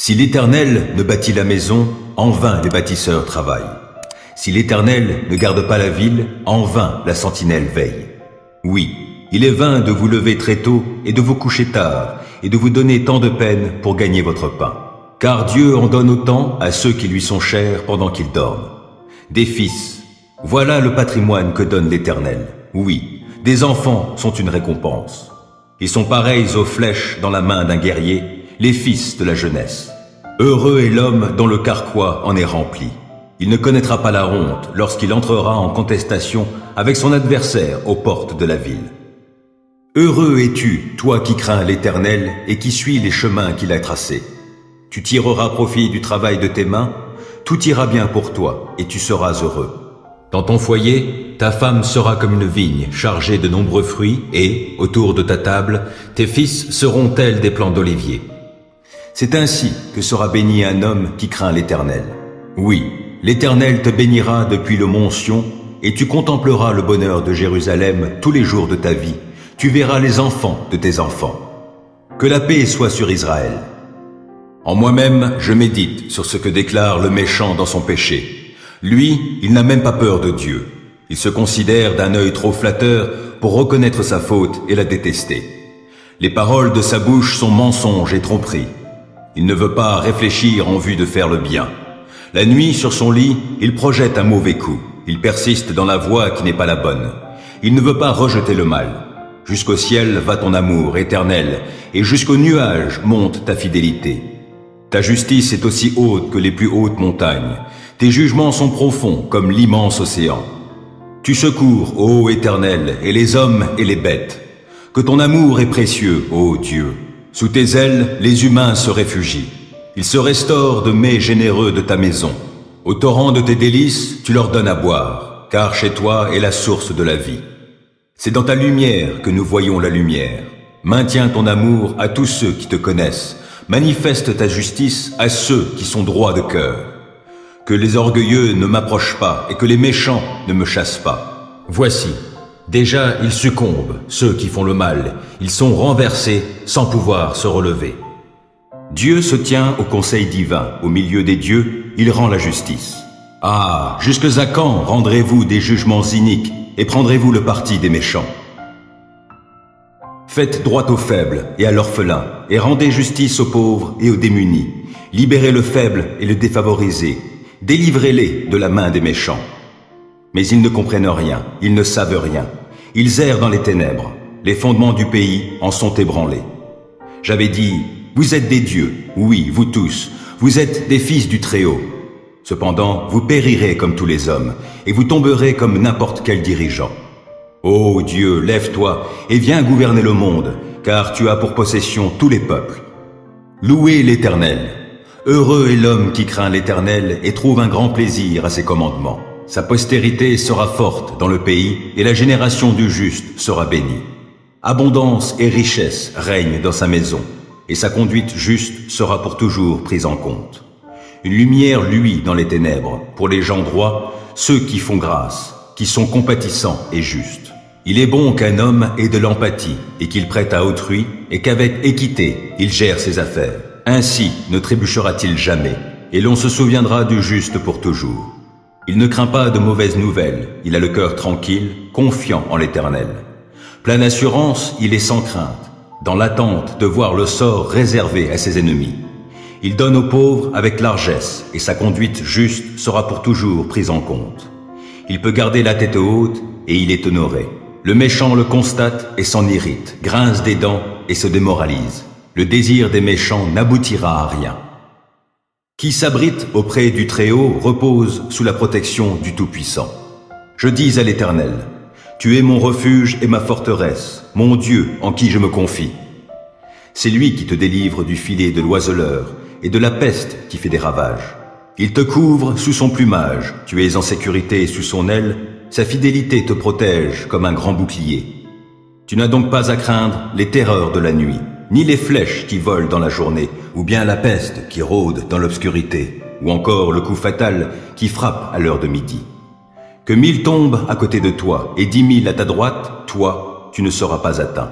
Si l'Éternel ne bâtit la maison, en vain les bâtisseurs travaillent. Si l'Éternel ne garde pas la ville, en vain la sentinelle veille. Oui, il est vain de vous lever très tôt et de vous coucher tard, et de vous donner tant de peine pour gagner votre pain. Car Dieu en donne autant à ceux qui lui sont chers pendant qu'ils dorment. Des fils, voilà le patrimoine que donne l'Éternel. Oui, des enfants sont une récompense. Ils sont pareils aux flèches dans la main d'un guerrier, les fils de la jeunesse. Heureux est l'homme dont le carquois en est rempli. Il ne connaîtra pas la honte lorsqu'il entrera en contestation avec son adversaire aux portes de la ville. Heureux es-tu, toi qui crains l'Éternel et qui suis les chemins qu'il a tracés. Tu tireras profit du travail de tes mains, tout ira bien pour toi et tu seras heureux. Dans ton foyer, ta femme sera comme une vigne chargée de nombreux fruits et, autour de ta table, tes fils seront tels des plants d'olivier. C'est ainsi que sera béni un homme qui craint l'Éternel. Oui, l'Éternel te bénira depuis le mont Sion, et tu contempleras le bonheur de Jérusalem tous les jours de ta vie. Tu verras les enfants de tes enfants. Que la paix soit sur Israël. En moi-même, je médite sur ce que déclare le méchant dans son péché. Lui, il n'a même pas peur de Dieu. Il se considère d'un œil trop flatteur pour reconnaître sa faute et la détester. Les paroles de sa bouche sont mensonges et tromperies. Il ne veut pas réfléchir en vue de faire le bien. La nuit, sur son lit, il projette un mauvais coup. Il persiste dans la voie qui n'est pas la bonne. Il ne veut pas rejeter le mal. Jusqu'au ciel va ton amour éternel, et jusqu'aux nuages monte ta fidélité. Ta justice est aussi haute que les plus hautes montagnes. Tes jugements sont profonds comme l'immense océan. Tu secours, ô Éternel, et les hommes et les bêtes. Que ton amour est précieux, ô Dieu. Sous tes ailes, les humains se réfugient. Ils se restaurent de mets généreux de ta maison. Au torrent de tes délices, tu leur donnes à boire, car chez toi est la source de la vie. C'est dans ta lumière que nous voyons la lumière. Maintiens ton amour à tous ceux qui te connaissent. Manifeste ta justice à ceux qui sont droits de cœur. Que les orgueilleux ne m'approchent pas et que les méchants ne me chassent pas. Voici, déjà ils succombent, ceux qui font le mal. Ils sont renversés sans pouvoir se relever. Dieu se tient au conseil divin. Au milieu des dieux, il rend la justice. Ah, jusque à quand rendrez-vous des jugements iniques et prendrez-vous le parti des méchants? Faites droit aux faibles et à l'orphelin, et rendez justice aux pauvres et aux démunis. Libérez le faible et le défavorisé. Délivrez-les de la main des méchants. Mais ils ne comprennent rien, ils ne savent rien. Ils errent dans les ténèbres. Les fondements du pays en sont ébranlés. J'avais dit, vous êtes des dieux, oui, vous tous. Vous êtes des fils du Très-Haut. Cependant, vous périrez comme tous les hommes, et vous tomberez comme n'importe quel dirigeant. Ô Dieu, lève-toi et viens gouverner le monde, car tu as pour possession tous les peuples. Louez l'Éternel. Heureux est l'homme qui craint l'Éternel et trouve un grand plaisir à ses commandements. Sa postérité sera forte dans le pays et la génération du juste sera bénie. Abondance et richesse règnent dans sa maison, et sa conduite juste sera pour toujours prise en compte. Une lumière luit dans les ténèbres, pour les gens droits, ceux qui font grâce, qui sont compatissants et justes. Il est bon qu'un homme ait de l'empathie et qu'il prête à autrui et qu'avec équité, il gère ses affaires. Ainsi ne trébuchera-t-il jamais, et l'on se souviendra du juste pour toujours. Il ne craint pas de mauvaises nouvelles, il a le cœur tranquille, confiant en l'Éternel. Plein d'assurance, il est sans crainte, dans l'attente de voir le sort réservé à ses ennemis. Il donne aux pauvres avec largesse, et sa conduite juste sera pour toujours prise en compte. Il peut garder la tête haute, et il est honoré. Le méchant le constate et s'en irrite, grince des dents et se démoralise. Le désir des méchants n'aboutira à rien. Qui s'abrite auprès du Très-Haut repose sous la protection du Tout-Puissant. Je dis à l'Éternel, tu es mon refuge et ma forteresse, mon Dieu en qui je me confie. C'est lui qui te délivre du filet de l'oiseleur et de la peste qui fait des ravages. Il te couvre sous son plumage, tu es en sécurité sous son aile, sa fidélité te protège comme un grand bouclier. Tu n'as donc pas à craindre les terreurs de la nuit, ni les flèches qui volent dans la journée, ou bien la peste qui rôde dans l'obscurité, ou encore le coup fatal qui frappe à l'heure de midi. Que 1000 tombent à côté de toi et 10 000 à ta droite, toi, tu ne seras pas atteint.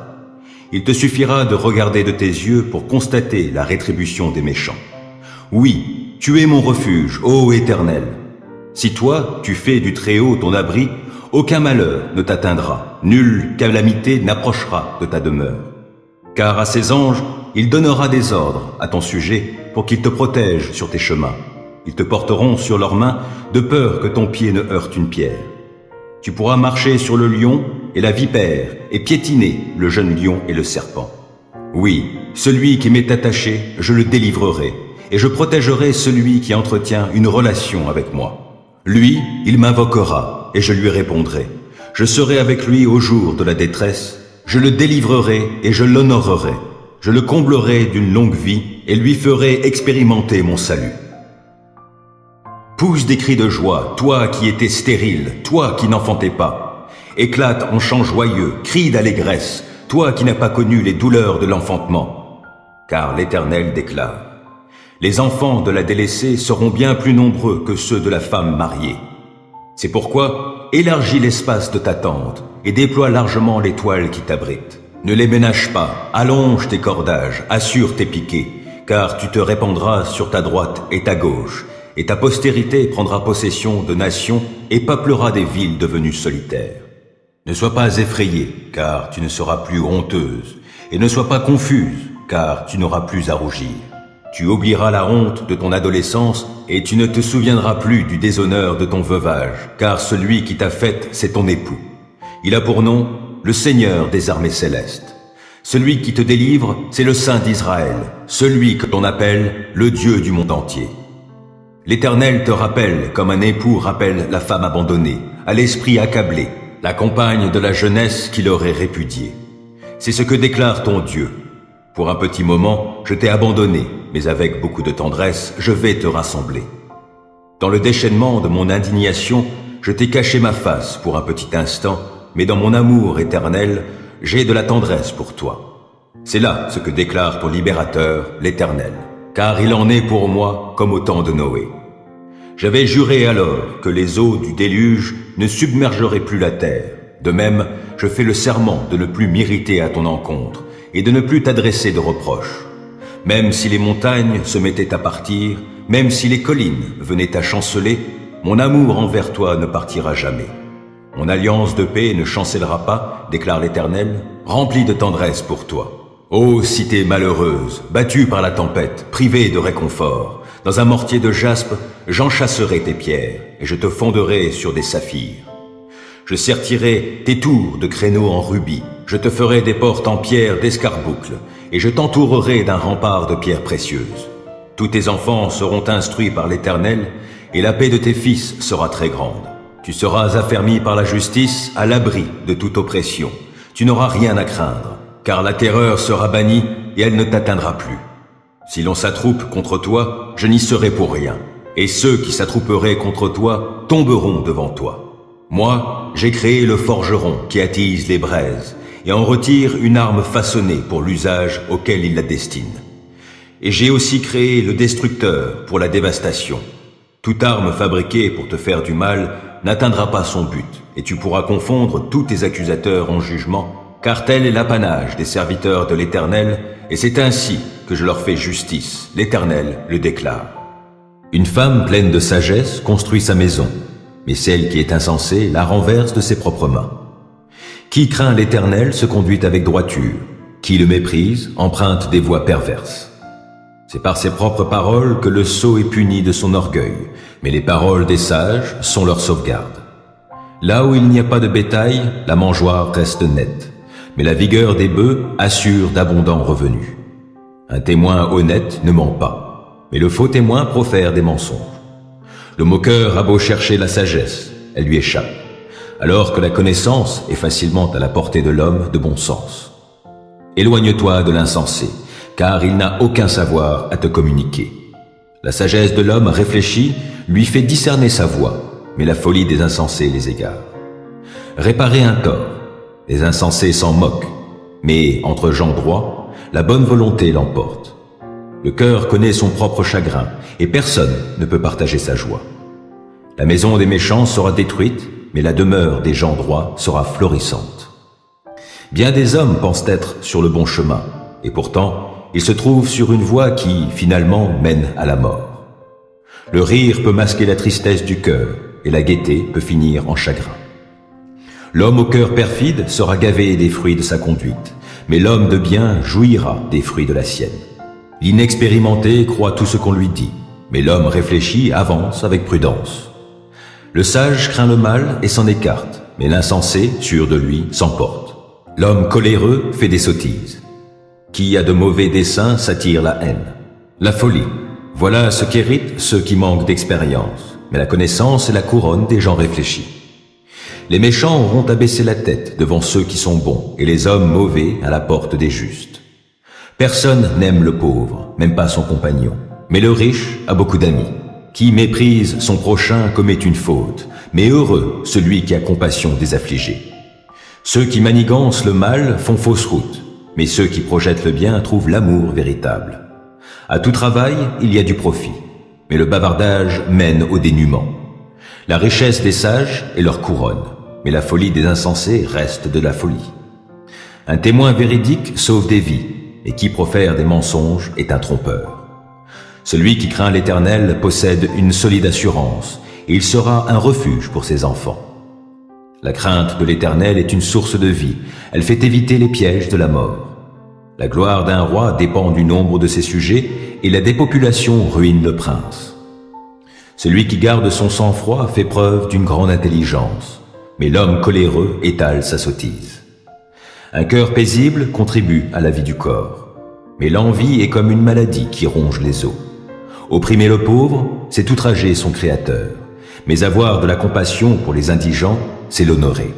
Il te suffira de regarder de tes yeux pour constater la rétribution des méchants. Oui, tu es mon refuge, ô Éternel. Si toi, tu fais du Très-Haut ton abri, aucun malheur ne t'atteindra, nulle calamité n'approchera de ta demeure. Car à ses anges, il donnera des ordres à ton sujet pour qu'ils te protègent sur tes chemins. Ils te porteront sur leurs mains de peur que ton pied ne heurte une pierre. Tu pourras marcher sur le lion et la vipère et piétiner le jeune lion et le serpent. Oui, celui qui m'est attaché, je le délivrerai et je protégerai celui qui entretient une relation avec moi. Lui, il m'invoquera et je lui répondrai. Je serai avec lui au jour de la détresse. Je le délivrerai et je l'honorerai. Je le comblerai d'une longue vie et lui ferai expérimenter mon salut. Pousse des cris de joie, toi qui étais stérile, toi qui n'enfantais pas. Éclate en chants joyeux, crie d'allégresse, toi qui n'as pas connu les douleurs de l'enfantement. Car l'Éternel déclare: les enfants de la délaissée seront bien plus nombreux que ceux de la femme mariée. C'est pourquoi élargis l'espace de ta tente et déploie largement les toiles qui t'abritent. Ne les ménage pas, allonge tes cordages, assure tes piquets, car tu te répandras sur ta droite et ta gauche, et ta postérité prendra possession de nations et peuplera des villes devenues solitaires. Ne sois pas effrayée, car tu ne seras plus honteuse, et ne sois pas confuse, car tu n'auras plus à rougir. Tu oublieras la honte de ton adolescence, et tu ne te souviendras plus du déshonneur de ton veuvage, car celui qui t'a faite, c'est ton époux. Il a pour nom le Seigneur des armées célestes. Celui qui te délivre, c'est le Saint d'Israël, celui que l'on appelle le Dieu du monde entier. L'Éternel te rappelle comme un époux rappelle la femme abandonnée, à l'esprit accablé, la compagne de la jeunesse qu'il aurait répudiée. C'est ce que déclare ton Dieu. Pour un petit moment, je t'ai abandonné, mais avec beaucoup de tendresse, je vais te rassembler. Dans le déchaînement de mon indignation, je t'ai caché ma face pour un petit instant, mais dans mon amour éternel, j'ai de la tendresse pour toi. C'est là ce que déclare ton libérateur, l'Éternel. Car il en est pour moi comme au temps de Noé. J'avais juré alors que les eaux du déluge ne submergeraient plus la terre. De même, je fais le serment de ne plus m'irriter à ton encontre et de ne plus t'adresser de reproches. Même si les montagnes se mettaient à partir, même si les collines venaient à chanceler, mon amour envers toi ne partira jamais. Mon alliance de paix ne chancellera pas, déclare l'Éternel, remplie de tendresse pour toi. Ô cité malheureuse, battue par la tempête, privée de réconfort, dans un mortier de jaspe, j'enchâsserai tes pierres, et je te fonderai sur des saphirs. Je sertirai tes tours de créneaux en rubis, je te ferai des portes en pierre d'escarboucle, et je t'entourerai d'un rempart de pierres précieuses. Tous tes enfants seront instruits par l'Éternel, et la paix de tes fils sera très grande. Tu seras affermi par la justice, à l'abri de toute oppression. Tu n'auras rien à craindre. Car la terreur sera bannie et elle ne t'atteindra plus. Si l'on s'attroupe contre toi, je n'y serai pour rien, et ceux qui s'attrouperaient contre toi tomberont devant toi. Moi, j'ai créé le forgeron qui attise les braises, et en retire une arme façonnée pour l'usage auquel il la destine. Et j'ai aussi créé le destructeur pour la dévastation. Toute arme fabriquée pour te faire du mal n'atteindra pas son but, et tu pourras confondre tous tes accusateurs en jugement, car tel est l'apanage des serviteurs de l'Éternel, et c'est ainsi que je leur fais justice, l'Éternel le déclare. Une femme pleine de sagesse construit sa maison, mais celle qui est insensée la renverse de ses propres mains. Qui craint l'Éternel se conduit avec droiture, qui le méprise emprunte des voies perverses. C'est par ses propres paroles que le sot est puni de son orgueil, mais les paroles des sages sont leur sauvegarde. Là où il n'y a pas de bétail, la mangeoire reste nette. Mais la vigueur des bœufs assure d'abondants revenus. Un témoin honnête ne ment pas, mais le faux témoin profère des mensonges. Le moqueur a beau chercher la sagesse, elle lui échappe, alors que la connaissance est facilement à la portée de l'homme de bon sens. Éloigne-toi de l'insensé, car il n'a aucun savoir à te communiquer. La sagesse de l'homme réfléchi lui fait discerner sa voie, mais la folie des insensés les égare. Réparer un tort. Les insensés s'en moquent, mais entre gens droits, la bonne volonté l'emporte. Le cœur connaît son propre chagrin, et personne ne peut partager sa joie. La maison des méchants sera détruite, mais la demeure des gens droits sera florissante. Bien des hommes pensent être sur le bon chemin, et pourtant, ils se trouvent sur une voie qui, finalement, mène à la mort. Le rire peut masquer la tristesse du cœur, et la gaieté peut finir en chagrin. L'homme au cœur perfide sera gavé des fruits de sa conduite, mais l'homme de bien jouira des fruits de la sienne. L'inexpérimenté croit tout ce qu'on lui dit, mais l'homme réfléchi avance avec prudence. Le sage craint le mal et s'en écarte, mais l'insensé, sûr de lui, s'emporte. L'homme coléreux fait des sottises. Qui a de mauvais desseins s'attire la haine. La folie, voilà ce qu'héritent ceux qui manquent d'expérience, mais la connaissance est la couronne des gens réfléchis. Les méchants auront à baisser la tête devant ceux qui sont bons, et les hommes mauvais à la porte des justes. Personne n'aime le pauvre, même pas son compagnon, mais le riche a beaucoup d'amis. Qui méprise son prochain commet une faute, mais heureux celui qui a compassion des affligés. Ceux qui manigancent le mal font fausse route, mais ceux qui projettent le bien trouvent l'amour véritable. À tout travail, il y a du profit, mais le bavardage mène au dénuement. La richesse des sages est leur couronne, mais la folie des insensés reste de la folie. Un témoin véridique sauve des vies, et qui profère des mensonges est un trompeur. Celui qui craint l'Éternel possède une solide assurance, et il sera un refuge pour ses enfants. La crainte de l'Éternel est une source de vie, elle fait éviter les pièges de la mort. La gloire d'un roi dépend du nombre de ses sujets, et la dépopulation ruine le prince. Celui qui garde son sang-froid fait preuve d'une grande intelligence, mais l'homme coléreux étale sa sottise. Un cœur paisible contribue à la vie du corps, mais l'envie est comme une maladie qui ronge les os. Opprimer le pauvre, c'est outrager son Créateur, mais avoir de la compassion pour les indigents, c'est l'honorer.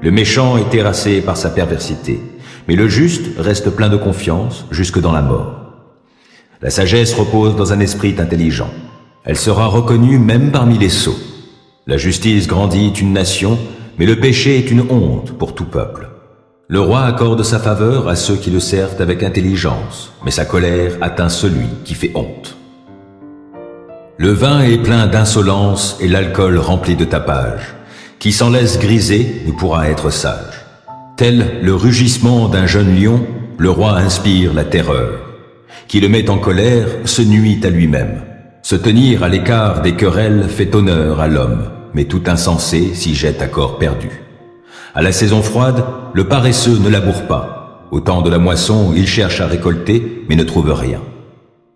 Le méchant est terrassé par sa perversité, mais le juste reste plein de confiance jusque dans la mort. La sagesse repose dans un esprit intelligent. Elle sera reconnue même parmi les sots. La justice grandit une nation, mais le péché est une honte pour tout peuple. Le roi accorde sa faveur à ceux qui le servent avec intelligence, mais sa colère atteint celui qui fait honte. Le vin est plein d'insolence et l'alcool rempli de tapage. Qui s'en laisse griser ne pourra être sage. Tel le rugissement d'un jeune lion, le roi inspire la terreur. Qui le met en colère se nuit à lui-même. Se tenir à l'écart des querelles fait honneur à l'homme, mais tout insensé s'y jette à corps perdu. À la saison froide, le paresseux ne laboure pas. Au temps de la moisson, il cherche à récolter, mais ne trouve rien.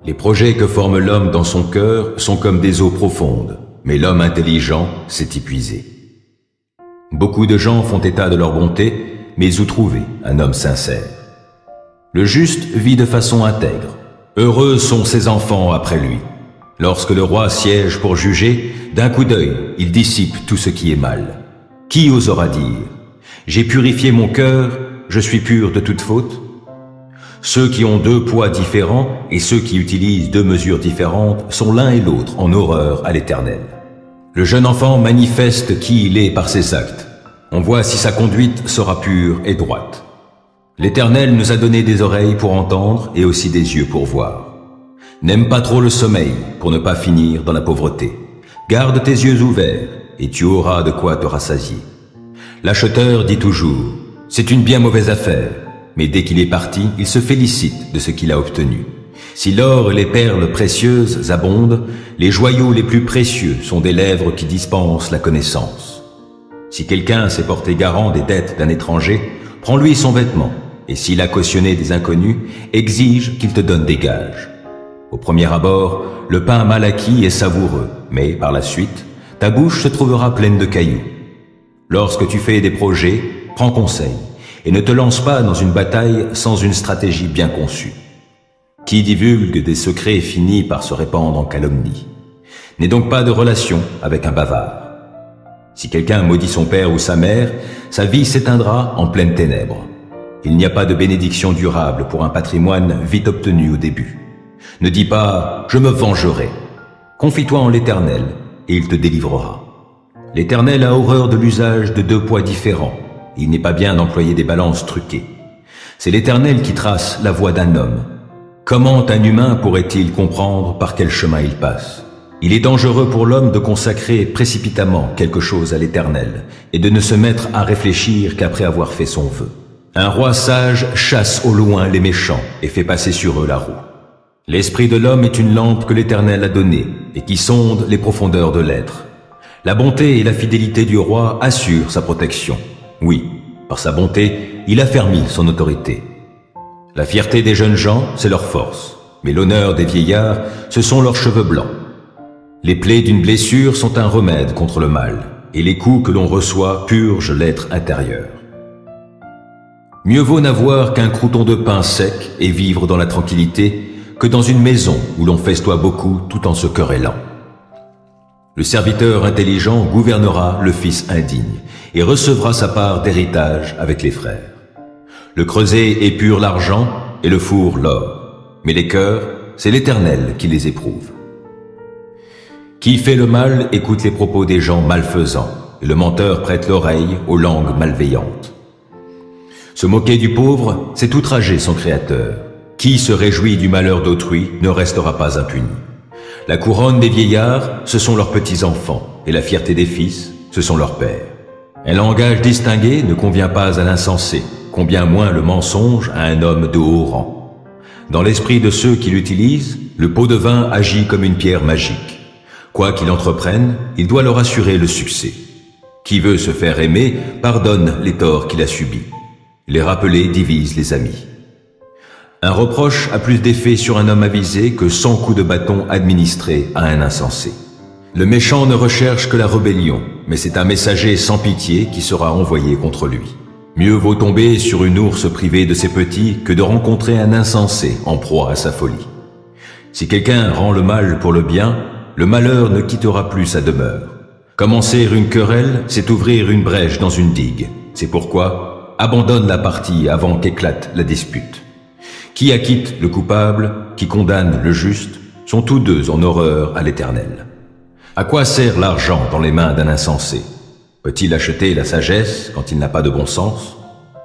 Les projets que forme l'homme dans son cœur sont comme des eaux profondes, mais l'homme intelligent s'est épuisé. Beaucoup de gens font état de leur bonté, mais où trouver un homme sincère? Le juste vit de façon intègre. Heureux sont ses enfants après lui. Lorsque le roi siège pour juger, d'un coup d'œil, il dissipe tout ce qui est mal. Qui osera dire « J'ai purifié mon cœur, je suis pur de toute faute » Ceux qui ont deux poids différents et ceux qui utilisent deux mesures différentes sont l'un et l'autre en horreur à l'Éternel. Le jeune enfant manifeste qui il est par ses actes. On voit si sa conduite sera pure et droite. L'Éternel nous a donné des oreilles pour entendre et aussi des yeux pour voir. N'aime pas trop le sommeil pour ne pas finir dans la pauvreté. Garde tes yeux ouverts et tu auras de quoi te rassasier. L'acheteur dit toujours « C'est une bien mauvaise affaire », mais dès qu'il est parti, il se félicite de ce qu'il a obtenu. Si l'or et les perles précieuses abondent, les joyaux les plus précieux sont des lèvres qui dispensent la connaissance. Si quelqu'un s'est porté garant des dettes d'un étranger, prends-lui son vêtement, et s'il a cautionné des inconnus, exige qu'il te donne des gages. Au premier abord, le pain mal acquis est savoureux, mais par la suite, ta bouche se trouvera pleine de cailloux. Lorsque tu fais des projets, prends conseil, et ne te lance pas dans une bataille sans une stratégie bien conçue. Qui divulgue des secrets finit par se répandre en calomnie. N'aie donc pas de relation avec un bavard. Si quelqu'un maudit son père ou sa mère, sa vie s'éteindra en pleines ténèbres. Il n'y a pas de bénédiction durable pour un patrimoine vite obtenu au début. Ne dis pas « je me vengerai ». Confie-toi en l'Éternel et il te délivrera. L'Éternel a horreur de l'usage de deux poids différents. Il n'est pas bien d'employer des balances truquées. C'est l'Éternel qui trace la voie d'un homme. Comment un humain pourrait-il comprendre par quel chemin il passe? Il est dangereux pour l'homme de consacrer précipitamment quelque chose à l'Éternel et de ne se mettre à réfléchir qu'après avoir fait son vœu. Un roi sage chasse au loin les méchants et fait passer sur eux la roue. L'esprit de l'homme est une lampe que l'Éternel a donnée et qui sonde les profondeurs de l'être. La bonté et la fidélité du roi assurent sa protection. Oui, par sa bonté, il affermit son autorité. La fierté des jeunes gens, c'est leur force, mais l'honneur des vieillards, ce sont leurs cheveux blancs. Les plaies d'une blessure sont un remède contre le mal, et les coups que l'on reçoit purgent l'être intérieur. Mieux vaut n'avoir qu'un crouton de pain sec et vivre dans la tranquillité que dans une maison où l'on festoie beaucoup tout en se querellant. Le serviteur intelligent gouvernera le fils indigne et recevra sa part d'héritage avec les frères. Le creuset épure l'argent et le four l'or, mais les cœurs, c'est l'Éternel qui les éprouve. Qui fait le mal écoute les propos des gens malfaisants, et le menteur prête l'oreille aux langues malveillantes. Se moquer du pauvre, c'est outrager son Créateur. Qui se réjouit du malheur d'autrui ne restera pas impuni. La couronne des vieillards, ce sont leurs petits-enfants, et la fierté des fils, ce sont leurs pères. Un langage distingué ne convient pas à l'insensé, combien moins le mensonge à un homme de haut rang. Dans l'esprit de ceux qui l'utilisent, le pot de vin agit comme une pierre magique. Quoi qu'il entreprenne, il doit leur assurer le succès. Qui veut se faire aimer, pardonne les torts qu'il a subis. Les rappeler divise les amis. Un reproche a plus d'effet sur un homme avisé que 100 coups de bâton administrés à un insensé. Le méchant ne recherche que la rébellion, mais c'est un messager sans pitié qui sera envoyé contre lui. Mieux vaut tomber sur une ours privée de ses petits que de rencontrer un insensé en proie à sa folie. Si quelqu'un rend le mal pour le bien, le malheur ne quittera plus sa demeure. Commencer une querelle, c'est ouvrir une brèche dans une digue. C'est pourquoi, abandonne la partie avant qu'éclate la dispute. Qui acquitte le coupable, qui condamne le juste, sont tous deux en horreur à l'Éternel. À quoi sert l'argent dans les mains d'un insensé? Peut-il acheter la sagesse quand il n'a pas de bon sens?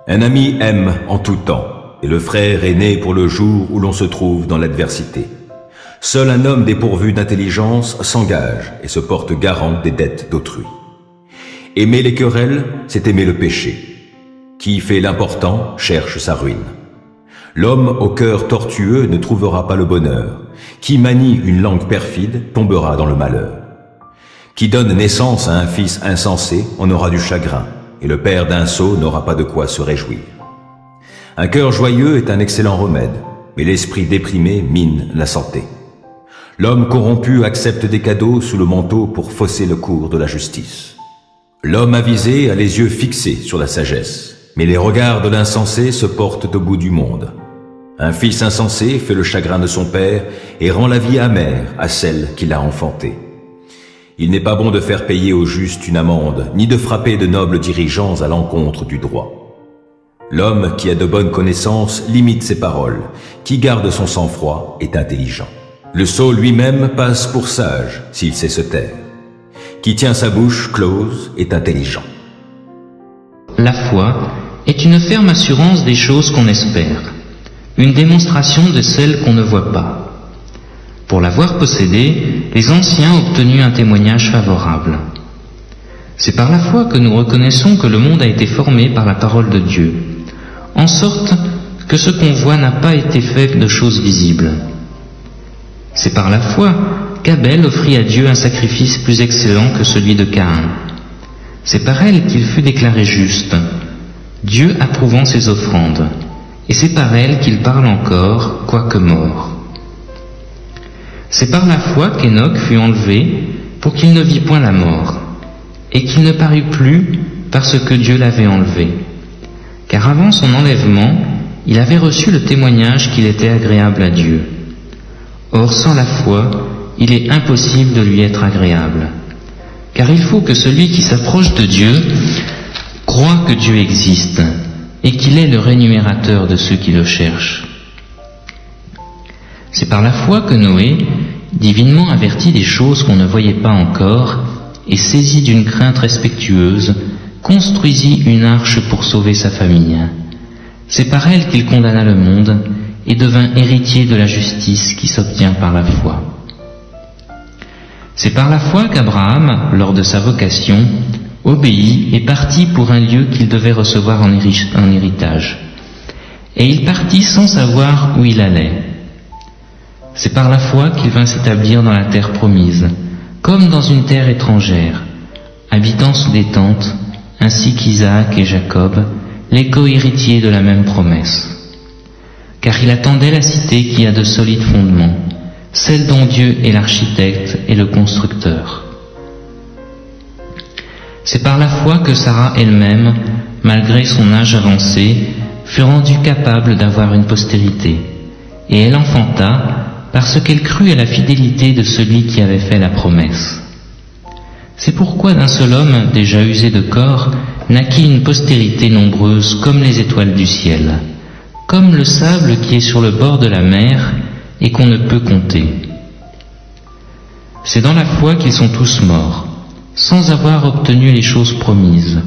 Un ami aime en tout temps, et le frère est né pour le jour où l'on se trouve dans l'adversité. Seul un homme dépourvu d'intelligence s'engage et se porte garant des dettes d'autrui. Aimer les querelles, c'est aimer le péché. Qui fait l'important cherche sa ruine. L'homme au cœur tortueux ne trouvera pas le bonheur. Qui manie une langue perfide tombera dans le malheur. Qui donne naissance à un fils insensé en aura du chagrin, et le père d'un sot n'aura pas de quoi se réjouir. Un cœur joyeux est un excellent remède, mais l'esprit déprimé mine la santé. L'homme corrompu accepte des cadeaux sous le manteau pour fausser le cours de la justice. L'homme avisé a les yeux fixés sur la sagesse, mais les regards de l'insensé se portent au bout du monde. Un fils insensé fait le chagrin de son père et rend la vie amère à celle qui l'a enfanté. Il n'est pas bon de faire payer au juste une amende, ni de frapper de nobles dirigeants à l'encontre du droit. L'homme qui a de bonnes connaissances limite ses paroles, qui garde son sang-froid est intelligent. Le sot lui-même passe pour sage s'il sait se taire. Qui tient sa bouche close est intelligent. La foi est une ferme assurance des choses qu'on espère, une démonstration de celles qu'on ne voit pas. Pour l'avoir possédée, les anciens ont obtenu un témoignage favorable. C'est par la foi que nous reconnaissons que le monde a été formé par la parole de Dieu, en sorte que ce qu'on voit n'a pas été fait de choses visibles. C'est par la foi qu'Abel offrit à Dieu un sacrifice plus excellent que celui de Caïn. C'est par elle qu'il fut déclaré juste, Dieu approuvant ses offrandes, et c'est par elle qu'il parle encore, quoique mort. C'est par la foi qu'Enoch fut enlevé pour qu'il ne vît point la mort, et qu'il ne parut plus parce que Dieu l'avait enlevé. Car avant son enlèvement, il avait reçu le témoignage qu'il était agréable à Dieu. Or, sans la foi, il est impossible de lui être agréable. Car il faut que celui qui s'approche de Dieu croit que Dieu existe et qu'il est le rémunérateur de ceux qui le cherchent. C'est par la foi que Noé, divinement averti des choses qu'on ne voyait pas encore, et saisi d'une crainte respectueuse, construisit une arche pour sauver sa famille. C'est par elle qu'il condamna le monde et devint héritier de la justice qui s'obtient par la foi. C'est par la foi qu'Abraham, lors de sa vocation, obéit et partit pour un lieu qu'il devait recevoir en héritage. Et il partit sans savoir où il allait. C'est par la foi qu'il vint s'établir dans la terre promise, comme dans une terre étrangère, habitant sous des tentes, ainsi qu'Isaac et Jacob, les co-héritiers de la même promesse. Car il attendait la cité qui a de solides fondements, celle dont Dieu est l'architecte et le constructeur. C'est par la foi que Sarah elle-même, malgré son âge avancé, fut rendue capable d'avoir une postérité, et elle enfanta parce qu'elle crut à la fidélité de celui qui avait fait la promesse. C'est pourquoi d'un seul homme, déjà usé de corps, naquit une postérité nombreuse comme les étoiles du ciel, comme le sable qui est sur le bord de la mer et qu'on ne peut compter. C'est dans la foi qu'ils sont tous morts, sans avoir obtenu les choses promises,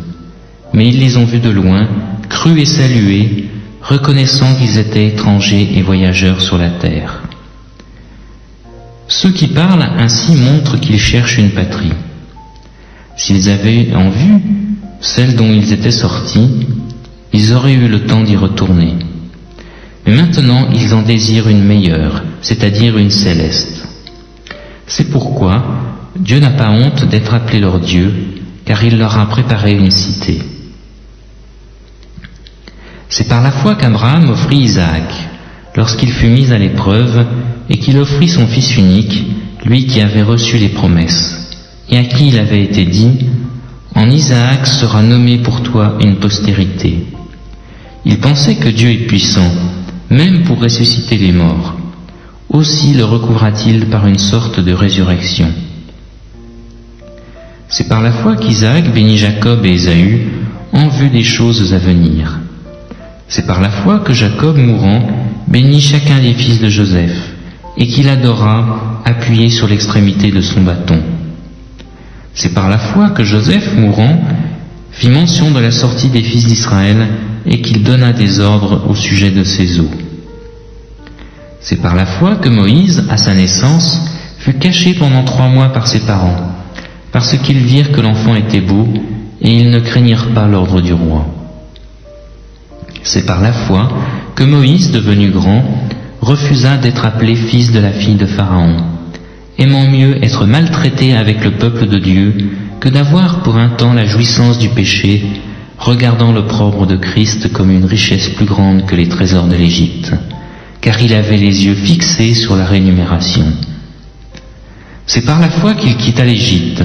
mais ils les ont vus de loin, crus et salués, reconnaissant qu'ils étaient étrangers et voyageurs sur la terre. Ceux qui parlent ainsi montrent qu'ils cherchent une patrie. S'ils avaient en vue celle dont ils étaient sortis, ils auraient eu le temps d'y retourner. Mais maintenant, ils en désirent une meilleure, c'est-à-dire une céleste. C'est pourquoi Dieu n'a pas honte d'être appelé leur Dieu, car il leur a préparé une cité. C'est par la foi qu'Abraham offrit Isaac, lorsqu'il fut mis à l'épreuve, et qu'il offrit son fils unique, lui qui avait reçu les promesses, et à qui il avait été dit, « En Isaac sera nommé pour toi une postérité. » Il pensait que Dieu est puissant, même pour ressusciter les morts. Aussi le recouvra-t-il par une sorte de résurrection. C'est par la foi qu'Isaac bénit Jacob et Ésaü en vue des choses à venir. C'est par la foi que Jacob, mourant, bénit chacun des fils de Joseph, et qu'il adora, appuyé sur l'extrémité de son bâton. C'est par la foi que Joseph, mourant, fit mention de la sortie des fils d'Israël, et qu'il donna des ordres au sujet de ses os. C'est par la foi que Moïse, à sa naissance, fut caché pendant 3 mois par ses parents, parce qu'ils virent que l'enfant était beau, et ils ne craignirent pas l'ordre du roi. C'est par la foi que Moïse, devenu grand, refusa d'être appelé fils de la fille de Pharaon, aimant mieux être maltraité avec le peuple de Dieu que d'avoir pour un temps la jouissance du péché, regardant l'opprobre de Christ comme une richesse plus grande que les trésors de l'Égypte, car il avait les yeux fixés sur la rémunération. C'est par la foi qu'il quitta l'Égypte,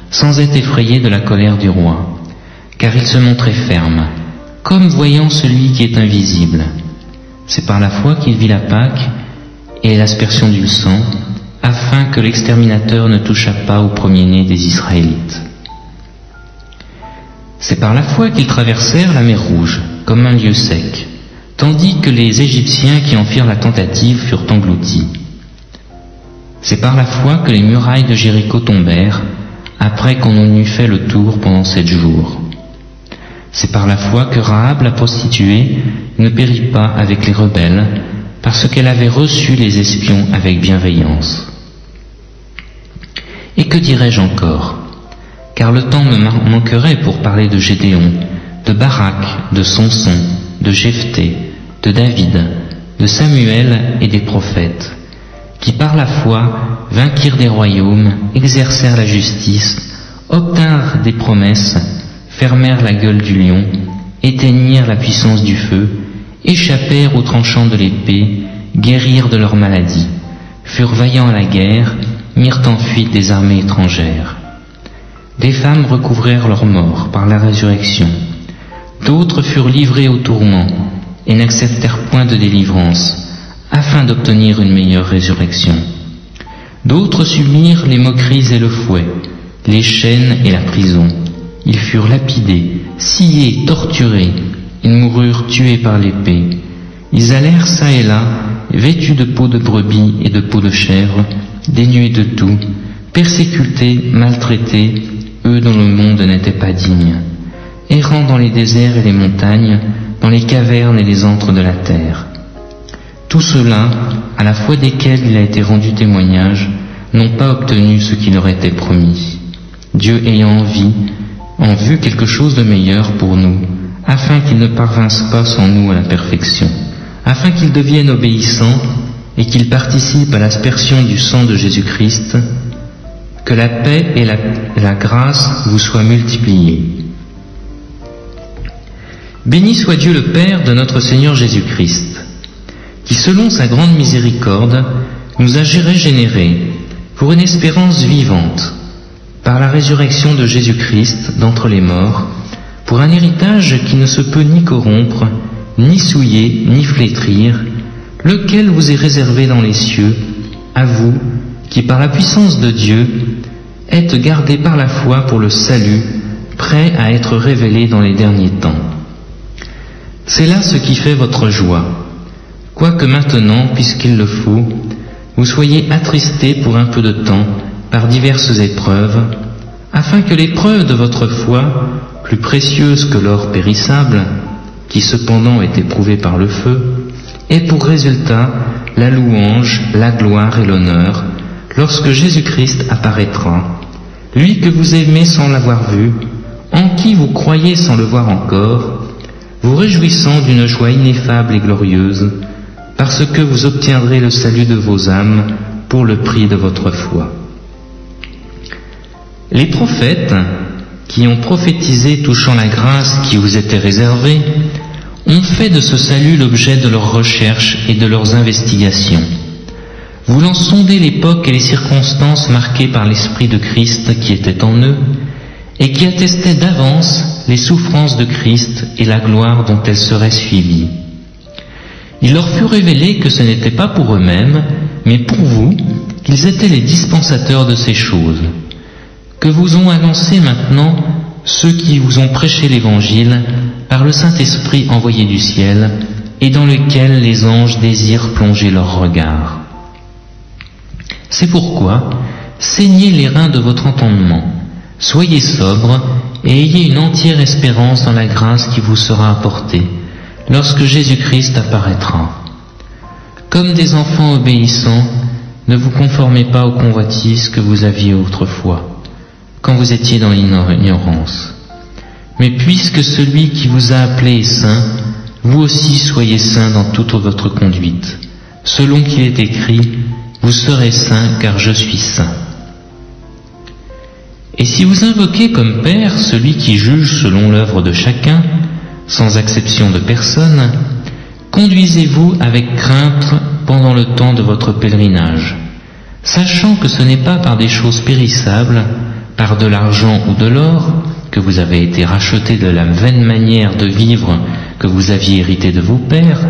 sans être effrayé de la colère du roi, car il se montrait ferme, comme voyant celui qui est invisible. C'est par la foi qu'il vit la Pâque et l'aspersion du sang, afin que l'exterminateur ne touchât pas au premier-né des Israélites. C'est par la foi qu'ils traversèrent la mer Rouge, comme un lieu sec, tandis que les Égyptiens qui en firent la tentative furent engloutis. C'est par la foi que les murailles de Jéricho tombèrent, après qu'on en eut fait le tour pendant 7 jours. C'est par la foi que Rahab la prostituée ne périt pas avec les rebelles, parce qu'elle avait reçu les espions avec bienveillance. Et que dirais-je encore? Car le temps me manquerait pour parler de Gédéon, de Barak, de Samson, de Jephthé, de David, de Samuel et des prophètes, qui par la foi vainquirent des royaumes, exercèrent la justice, obtinrent des promesses, fermèrent la gueule du lion, éteignirent la puissance du feu, échappèrent aux tranchants de l'épée, guérirent de leur maladie, furent vaillants à la guerre, mirent en fuite des armées étrangères. Des femmes recouvrèrent leur mort par la résurrection. D'autres furent livrés au tourment et n'acceptèrent point de délivrance, afin d'obtenir une meilleure résurrection. D'autres subirent les moqueries et le fouet, les chaînes et la prison. Ils furent lapidés, sciés, torturés. Ils moururent tués par l'épée. Ils allèrent çà et là, vêtus de peau de brebis et de peau de chèvre, dénués de tout, persécutés, maltraités, eux dont le monde n'était pas digne, errant dans les déserts et les montagnes, dans les cavernes et les antres de la terre. Tous ceux-là, à la foi desquels il a été rendu témoignage, n'ont pas obtenu ce qui leur était promis. Dieu ayant en vue quelque chose de meilleur pour nous, afin qu'ils ne parvinssent pas sans nous à la perfection, afin qu'ils deviennent obéissants et qu'ils participent à l'aspersion du sang de Jésus-Christ, que la paix et la grâce vous soient multipliées. Béni soit Dieu le Père de notre Seigneur Jésus-Christ, qui selon sa grande miséricorde nous a régénérés pour une espérance vivante, par la résurrection de Jésus-Christ d'entre les morts, pour un héritage qui ne se peut ni corrompre, ni souiller, ni flétrir, lequel vous est réservé dans les cieux, à vous, qui par la puissance de Dieu, êtes gardés par la foi pour le salut, prêt à être révélé dans les derniers temps. C'est là ce qui fait votre joie, quoique maintenant, puisqu'il le faut, vous soyez attristés pour un peu de temps par diverses épreuves, afin que l'épreuve de votre foi, plus précieuse que l'or périssable, qui cependant est éprouvé par le feu, ait pour résultat la louange, la gloire et l'honneur, lorsque Jésus-Christ apparaîtra, lui que vous aimez sans l'avoir vu, en qui vous croyez sans le voir encore, vous réjouissant d'une joie ineffable et glorieuse, parce que vous obtiendrez le salut de vos âmes pour le prix de votre foi. Les prophètes, qui ont prophétisé touchant la grâce qui vous était réservée, ont fait de ce salut l'objet de leurs recherches et de leurs investigations, voulant sonder l'époque et les circonstances marquées par l'Esprit de Christ qui était en eux, et qui attestaient d'avance les souffrances de Christ et la gloire dont elles seraient suivies. Il leur fut révélé que ce n'était pas pour eux-mêmes, mais pour vous, qu'ils étaient les dispensateurs de ces choses, que vous ont annoncé maintenant ceux qui vous ont prêché l'Évangile par le Saint-Esprit envoyé du ciel, et dans lequel les anges désirent plonger leur regard. C'est pourquoi, saignez les reins de votre entendement, soyez sobres et ayez une entière espérance dans la grâce qui vous sera apportée lorsque Jésus-Christ apparaîtra. Comme des enfants obéissants, ne vous conformez pas aux convoitises que vous aviez autrefois, quand vous étiez dans l'ignorance. Mais puisque celui qui vous a appelé est saint, vous aussi soyez saints dans toute votre conduite, selon qu'il est écrit, vous serez saints car je suis saint. Et si vous invoquez comme Père celui qui juge selon l'œuvre de chacun, sans exception de personne, conduisez-vous avec crainte pendant le temps de votre pèlerinage, sachant que ce n'est pas par des choses périssables, par de l'argent ou de l'or, que vous avez été rachetés de la vaine manière de vivre que vous aviez hérité de vos pères,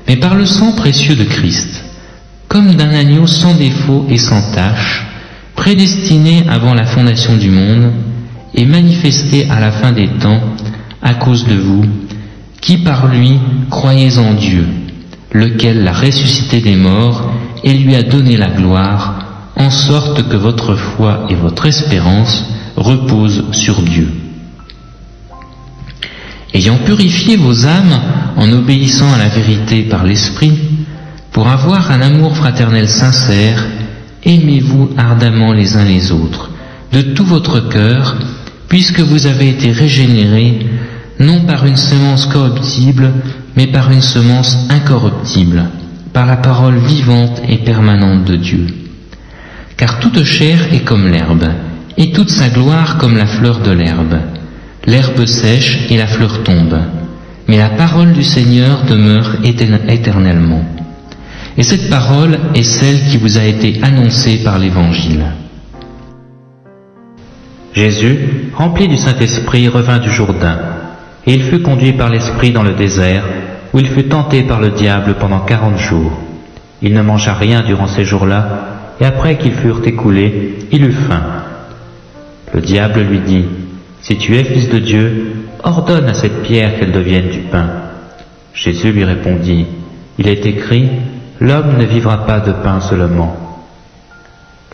mais par le sang précieux de Christ, comme d'un agneau sans défaut et sans tache, prédestiné avant la fondation du monde et manifesté à la fin des temps à cause de vous, qui par lui croyez en Dieu, lequel l'a ressuscité des morts et lui a donné la gloire, en sorte que votre foi et votre espérance reposent sur Dieu. Ayant purifié vos âmes en obéissant à la vérité par l'Esprit, pour avoir un amour fraternel sincère, aimez-vous ardemment les uns les autres, de tout votre cœur, puisque vous avez été régénérés, non par une semence corruptible, mais par une semence incorruptible, par la parole vivante et permanente de Dieu. Car toute chair est comme l'herbe, et toute sa gloire comme la fleur de l'herbe. L'herbe sèche et la fleur tombe, mais la parole du Seigneur demeure éternellement. Et cette parole est celle qui vous a été annoncée par l'Évangile. Jésus, rempli du Saint-Esprit, revint du Jourdain, et il fut conduit par l'Esprit dans le désert, où il fut tenté par le diable pendant 40 jours. Il ne mangea rien durant ces jours-là, et après qu'ils furent écoulés, il eut faim. Le diable lui dit, « Si tu es fils de Dieu, ordonne à cette pierre qu'elle devienne du pain. » Jésus lui répondit, « Il est écrit, l'homme ne vivra pas de pain seulement. »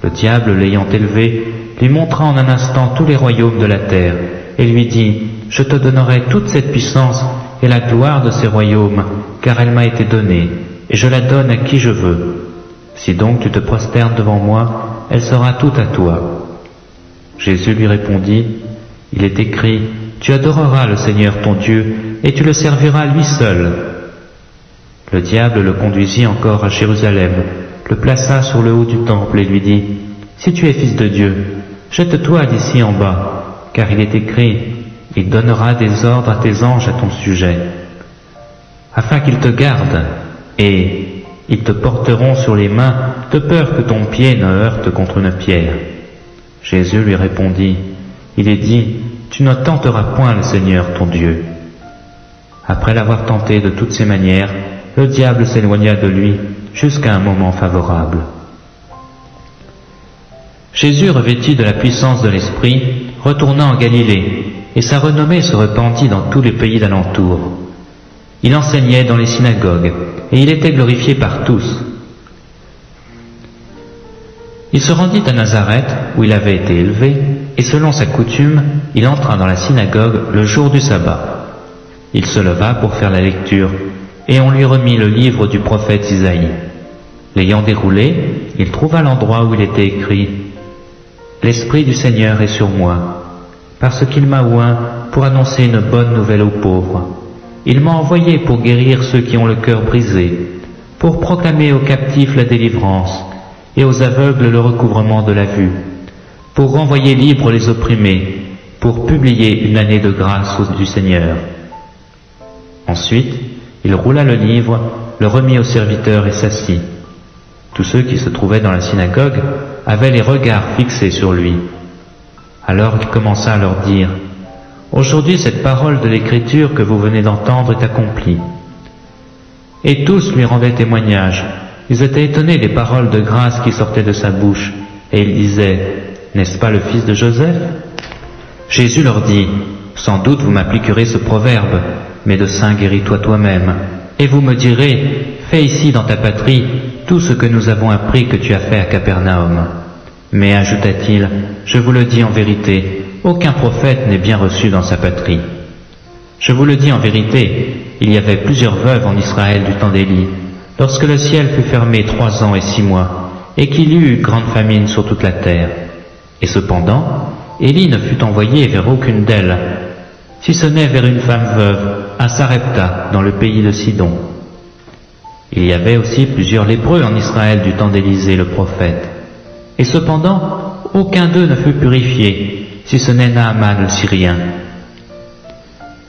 Le diable, l'ayant élevé, lui montra en un instant tous les royaumes de la terre, et lui dit, « Je te donnerai toute cette puissance et la gloire de ces royaumes, car elle m'a été donnée, et je la donne à qui je veux. Si donc tu te prosternes devant moi, elle sera toute à toi. » Jésus lui répondit, « Il est écrit, tu adoreras le Seigneur ton Dieu, et tu le serviras lui seul. » Le diable le conduisit encore à Jérusalem, le plaça sur le haut du temple et lui dit, « Si tu es fils de Dieu, jette-toi d'ici en bas, car il est écrit, il donnera des ordres à tes anges à ton sujet, afin qu'ils te gardent, et ils te porteront sur les mains, de peur que ton pied ne heurte contre une pierre. » Jésus lui répondit, « Il est dit, tu ne tenteras point le Seigneur ton Dieu. » Après l'avoir tenté de toutes ses manières, le diable s'éloigna de lui jusqu'à un moment favorable. Jésus, revêtu de la puissance de l'Esprit, retourna en Galilée, et sa renommée se répandit dans tous les pays d'alentour. Il enseignait dans les synagogues, et il était glorifié par tous. Il se rendit à Nazareth, où il avait été élevé, et selon sa coutume, il entra dans la synagogue le jour du sabbat. Il se leva pour faire la lecture, et on lui remit le livre du prophète Isaïe. L'ayant déroulé, il trouva l'endroit où il était écrit « L'Esprit du Seigneur est sur moi, parce qu'il m'a oint pour annoncer une bonne nouvelle aux pauvres. Il m'a envoyé pour guérir ceux qui ont le cœur brisé, pour proclamer aux captifs la délivrance, et aux aveugles le recouvrement de la vue, pour renvoyer libres les opprimés, pour publier une année de grâce du Seigneur. » Ensuite, il roula le livre, le remit au serviteur et s'assit. Tous ceux qui se trouvaient dans la synagogue avaient les regards fixés sur lui. Alors il commença à leur dire, « Aujourd'hui cette parole de l'Écriture que vous venez d'entendre est accomplie. » Et tous lui rendaient témoignage. Ils étaient étonnés des paroles de grâce qui sortaient de sa bouche, et ils disaient, « N'est-ce pas le fils de Joseph ?» Jésus leur dit, « Sans doute vous m'appliquerez ce proverbe, médecin guéris-toi toi-même, et vous me direz, fais ici dans ta patrie tout ce que nous avons appris que tu as fait à Capernaum. Mais ajouta-t-il, je vous le dis en vérité, aucun prophète n'est bien reçu dans sa patrie. Je vous le dis en vérité, il y avait plusieurs veuves en Israël du temps d'Élie, lorsque le ciel fut fermé 3 ans et 6 mois, et qu'il y eut grande famine sur toute la terre. Et cependant, Élie ne fut envoyé vers aucune d'elles, si ce n'est vers une femme veuve, à Sarepta, dans le pays de Sidon. Il y avait aussi plusieurs lépreux en Israël du temps d'Élisée le prophète. Et cependant, aucun d'eux ne fut purifié, si ce n'est Naaman le Syrien.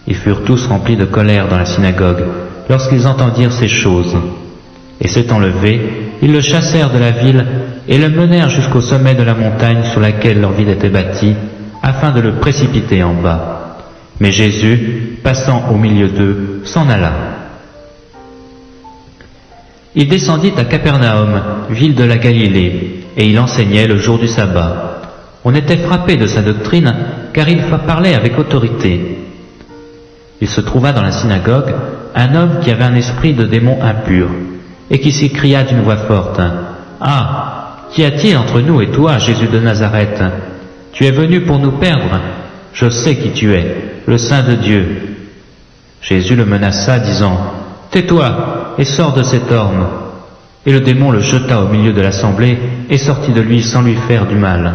Ils furent tous remplis de colère dans la synagogue, lorsqu'ils entendirent ces choses. Et s'étant levés, ils le chassèrent de la ville, et le menèrent jusqu'au sommet de la montagne sur laquelle leur ville était bâtie, afin de le précipiter en bas. Mais Jésus, passant au milieu d'eux, s'en alla. Il descendit à Capernaum, ville de la Galilée, et il enseignait le jour du sabbat. On était frappé de sa doctrine, car il parlait avec autorité. Il se trouva dans la synagogue un homme qui avait un esprit de démon impur, et qui s'écria d'une voix forte, « Ah, qu'y a-t-il entre nous et toi, Jésus de Nazareth? Tu es venu pour nous perdre. Je sais qui tu es, le Saint de Dieu. » Jésus le menaça, disant, « Tais-toi et sors de cet homme. » Et le démon le jeta au milieu de l'assemblée et sortit de lui sans lui faire du mal.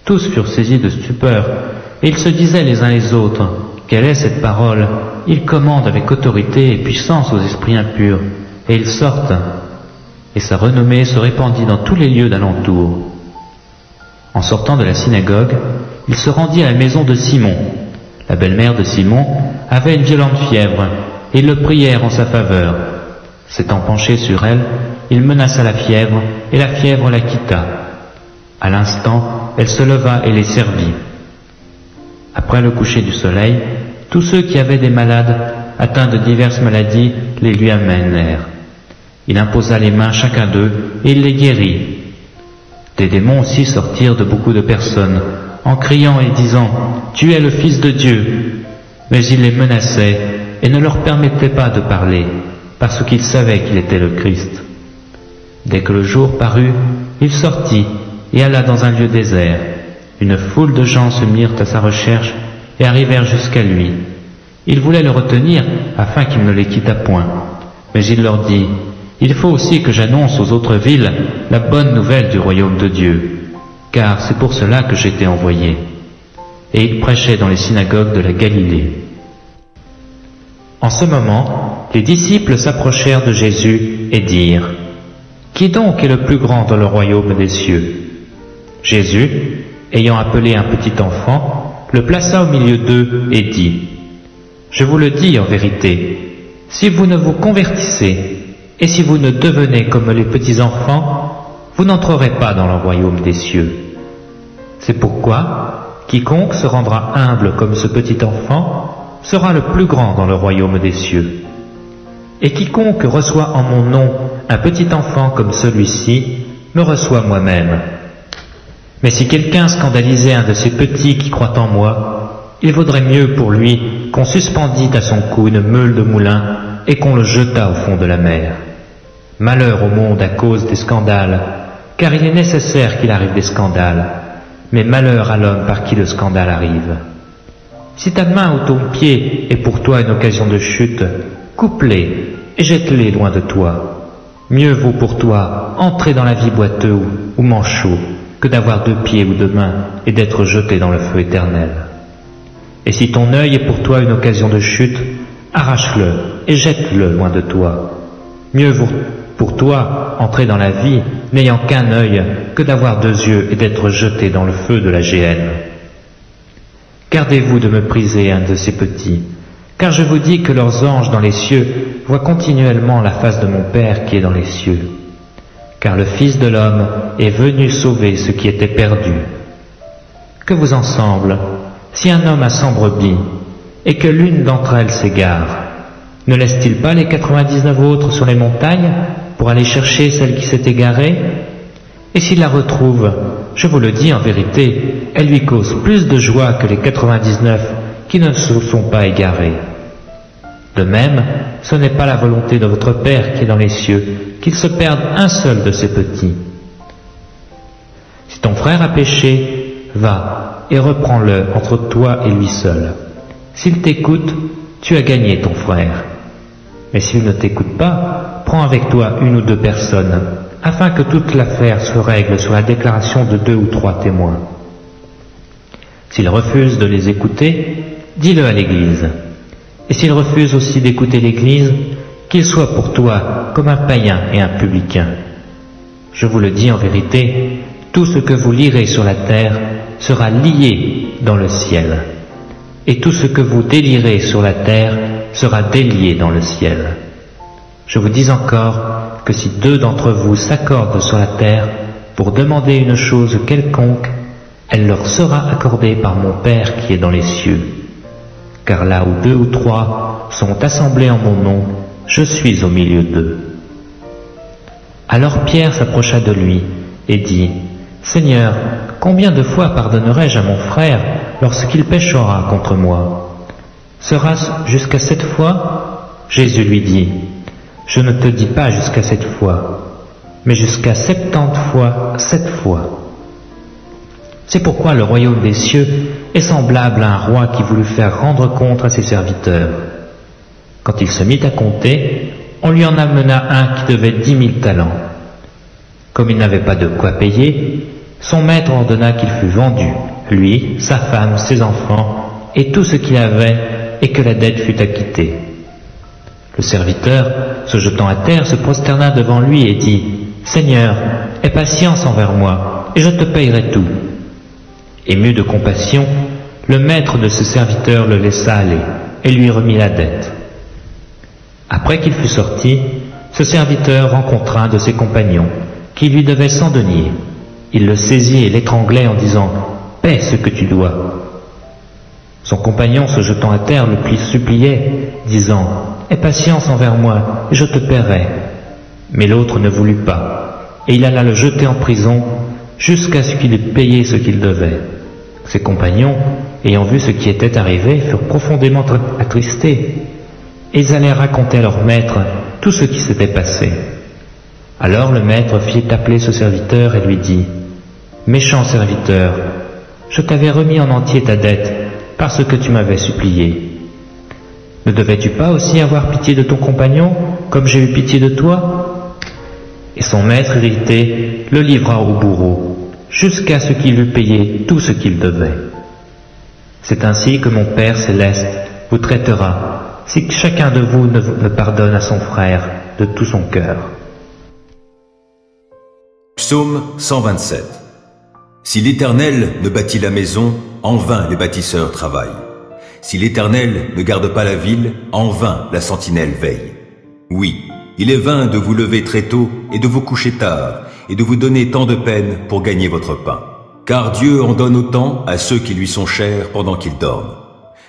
Tous furent saisis de stupeur, et ils se disaient les uns les autres, « Quelle est cette parole? Il commande avec autorité et puissance aux esprits impurs, et ils sortent. » Et sa renommée se répandit dans tous les lieux d'alentour. En sortant de la synagogue, il se rendit à la maison de Simon. La belle-mère de Simon avait une violente fièvre, et ils le prièrent en sa faveur. S'étant penché sur elle, il menaça la fièvre, et la fièvre la quitta. À l'instant, elle se leva et les servit. Après le coucher du soleil, tous ceux qui avaient des malades, atteints de diverses maladies, les lui amènèrent. Il imposa les mains chacun d'eux, et il les guérit. Des démons aussi sortirent de beaucoup de personnes, en criant et disant, « Tu es le Fils de Dieu !» Mais il les menaçait et ne leur permettait pas de parler, parce qu'ils savaient qu'il était le Christ. Dès que le jour parut, il sortit et alla dans un lieu désert. Une foule de gens se mirent à sa recherche et arrivèrent jusqu'à lui. Ils voulaient le retenir afin qu'il ne les quittât point. Mais il leur dit, « Il faut aussi que j'annonce aux autres villes la bonne nouvelle du royaume de Dieu, car c'est pour cela que j'ai été envoyé. » Et il prêchait dans les synagogues de la Galilée. En ce moment, les disciples s'approchèrent de Jésus et dirent, « Qui donc est le plus grand dans le royaume des cieux ?» Jésus, ayant appelé un petit enfant, le plaça au milieu d'eux et dit, « Je vous le dis en vérité, si vous ne vous convertissez et si vous ne devenez comme les petits enfants, vous n'entrerez pas dans le royaume des cieux. C'est pourquoi quiconque se rendra humble comme ce petit enfant sera le plus grand dans le royaume des cieux. Et quiconque reçoit en mon nom un petit enfant comme celui-ci me reçoit moi-même. Mais si quelqu'un scandalisait un de ces petits qui croient en moi, il vaudrait mieux pour lui qu'on suspendît à son cou une meule de moulin et qu'on le jetât au fond de la mer. Malheur au monde à cause des scandales, car il est nécessaire qu'il arrive des scandales, mais malheur à l'homme par qui le scandale arrive. Si ta main ou ton pied est pour toi une occasion de chute, coupe-les et jette-les loin de toi. Mieux vaut pour toi entrer dans la vie boiteux ou manchot que d'avoir 2 pieds ou 2 mains et d'être jeté dans le feu éternel. Et si ton œil est pour toi une occasion de chute, arrache-le et jette-le loin de toi. Mieux vaut pour toi entrer dans la vie n'ayant qu'un œil que d'avoir 2 yeux et d'être jeté dans le feu de la géhenne. Gardez-vous de mépriser un de ces petits, car je vous dis que leurs anges dans les cieux voient continuellement la face de mon Père qui est dans les cieux. Car le Fils de l'homme est venu sauver ceux qui étaient perdus. Que vous en semble, si un homme a 100 brebis, et que l'une d'entre elles s'égare, ne laisse-t-il pas les 99 autres sur les montagnes pour aller chercher celle qui s'est égarée? Et s'il la retrouve, je vous le dis en vérité, elle lui cause plus de joie que les 99 qui ne se sont pas égarés. De même, ce n'est pas la volonté de votre Père qui est dans les cieux qu'il se perde un seul de ces petits. Si ton frère a péché, va et reprends-le entre toi et lui seul. S'il t'écoute, tu as gagné ton frère. Mais s'il ne t'écoute pas, prends avec toi 1 ou 2 personnes, afin que toute l'affaire se règle sur la déclaration de 2 ou 3 témoins. S'il refuse de les écouter, dis-le à l'Église. Et s'il refuse aussi d'écouter l'Église, qu'il soit pour toi comme un païen et un publicain. Je vous le dis en vérité, tout ce que vous lirez sur la terre sera lié dans le ciel, et tout ce que vous délierez sur la terre sera délié dans le ciel. Je vous dis encore que si 2 d'entre vous s'accordent sur la terre pour demander une chose quelconque, elle leur sera accordée par mon Père qui est dans les cieux. Car là où 2 ou 3 sont assemblés en mon nom, je suis au milieu d'eux. Alors Pierre s'approcha de lui et dit, « Seigneur, combien de fois pardonnerai-je à mon frère lorsqu'il péchera contre moi? Sera-ce jusqu'à 7 fois ?» Jésus lui dit, « Je ne te dis pas jusqu'à 7 fois, mais jusqu'à 70 fois 7 fois. » C'est pourquoi le royaume des cieux est semblable à un roi qui voulut faire rendre compte à ses serviteurs. Quand il se mit à compter, on lui en amena un qui devait 10 000 talents. Comme il n'avait pas de quoi payer, son maître ordonna qu'il fût vendu, lui, sa femme, ses enfants, et tout ce qu'il avait, et que la dette fût acquittée. Le serviteur, se jetant à terre, se prosterna devant lui et dit, « Seigneur, aie patience envers moi, et je te payerai tout. » Ému de compassion, le maître de ce serviteur le laissa aller, et lui remit la dette. Après qu'il fut sorti, ce serviteur rencontra un de ses compagnons, qui lui devait 100 deniers. Il le saisit et l'étranglait en disant, « Paie ce que tu dois. » Son compagnon, se jetant à terre, le suppliait, disant, « Aie patience envers moi, et je te paierai. » Mais l'autre ne voulut pas, et il alla le jeter en prison, jusqu'à ce qu'il ait payé ce qu'il devait. Ses compagnons, ayant vu ce qui était arrivé, furent profondément attristés, et ils allèrent raconter à leur maître tout ce qui s'était passé. Alors le maître fit appeler ce serviteur et lui dit, « Méchant serviteur, je t'avais remis en entier ta dette parce que tu m'avais supplié. Ne devais-tu pas aussi avoir pitié de ton compagnon, comme j'ai eu pitié de toi ?» Et son maître, irrité, le livra au bourreau, jusqu'à ce qu'il eût payé tout ce qu'il devait. C'est ainsi que mon Père céleste vous traitera, si chacun de vous ne pardonne à son frère de tout son cœur. Psaume 127. Si l'Éternel ne bâtit la maison, en vain les bâtisseurs travaillent. Si l'Éternel ne garde pas la ville, en vain la sentinelle veille. Oui, il est vain de vous lever très tôt et de vous coucher tard, et de vous donner tant de peine pour gagner votre pain. Car Dieu en donne autant à ceux qui lui sont chers pendant qu'ils dorment.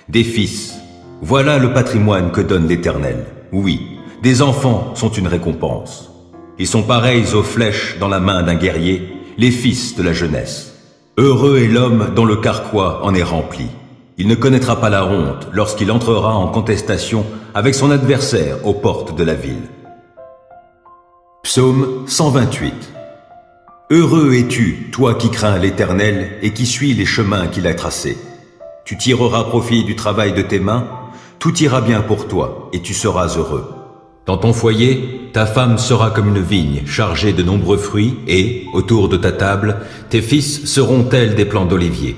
Des fils, voilà le patrimoine que donne l'Éternel. Oui, des enfants sont une récompense. Ils sont pareils aux flèches dans la main d'un guerrier, les fils de la jeunesse. Heureux est l'homme dont le carquois en est rempli. Il ne connaîtra pas la honte lorsqu'il entrera en contestation avec son adversaire aux portes de la ville. Psaume 128. Heureux es-tu, toi qui crains l'Éternel et qui suis les chemins qu'il a tracés. Tu tireras profit du travail de tes mains, tout ira bien pour toi et tu seras heureux. Dans ton foyer, ta femme sera comme une vigne chargée de nombreux fruits et, autour de ta table, tes fils seront tels des plants d'olivier.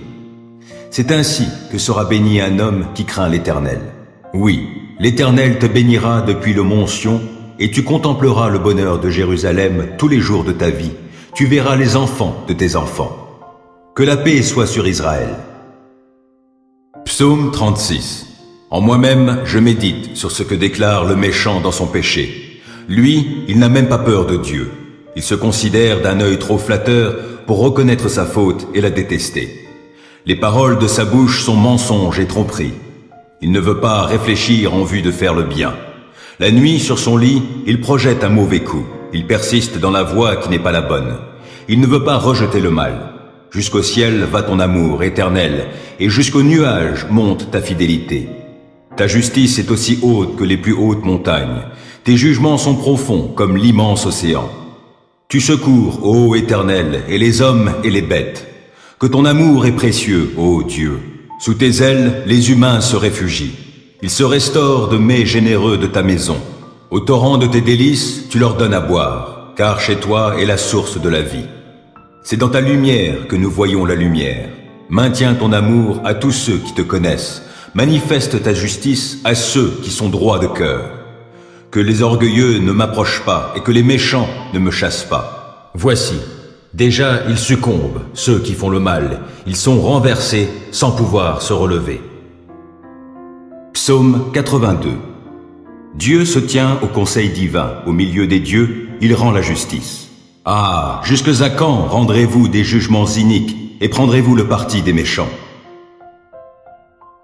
C'est ainsi que sera béni un homme qui craint l'Éternel. Oui, l'Éternel te bénira depuis le mont Sion et tu contempleras le bonheur de Jérusalem tous les jours de ta vie. Tu verras les enfants de tes enfants. Que la paix soit sur Israël. Psaume 36. En moi-même, je médite sur ce que déclare le méchant dans son péché. Lui, il n'a même pas peur de Dieu. Il se considère d'un œil trop flatteur pour reconnaître sa faute et la détester. Les paroles de sa bouche sont mensonges et tromperies. Il ne veut pas réfléchir en vue de faire le bien. La nuit, sur son lit, il projette un mauvais coup. Il persiste dans la voie qui n'est pas la bonne. Il ne veut pas rejeter le mal. Jusqu'au ciel va ton amour éternel, et jusqu'aux nuages monte ta fidélité. Ta justice est aussi haute que les plus hautes montagnes. Tes jugements sont profonds comme l'immense océan. Tu secours, ô Éternel, et les hommes et les bêtes. Que ton amour est précieux, ô Dieu. Sous tes ailes, les humains se réfugient. Ils se restaurent de mets généreux de ta maison. Au torrent de tes délices, tu leur donnes à boire, car chez toi est la source de la vie. C'est dans ta lumière que nous voyons la lumière. Maintiens ton amour à tous ceux qui te connaissent. Manifeste ta justice à ceux qui sont droits de cœur. Que les orgueilleux ne m'approchent pas et que les méchants ne me chassent pas. Voici, déjà ils succombent, ceux qui font le mal. Ils sont renversés sans pouvoir se relever. Psaume 82. Dieu se tient au conseil divin. Au milieu des dieux, il rend la justice. Ah, jusque à quand rendrez-vous des jugements iniques et prendrez-vous le parti des méchants?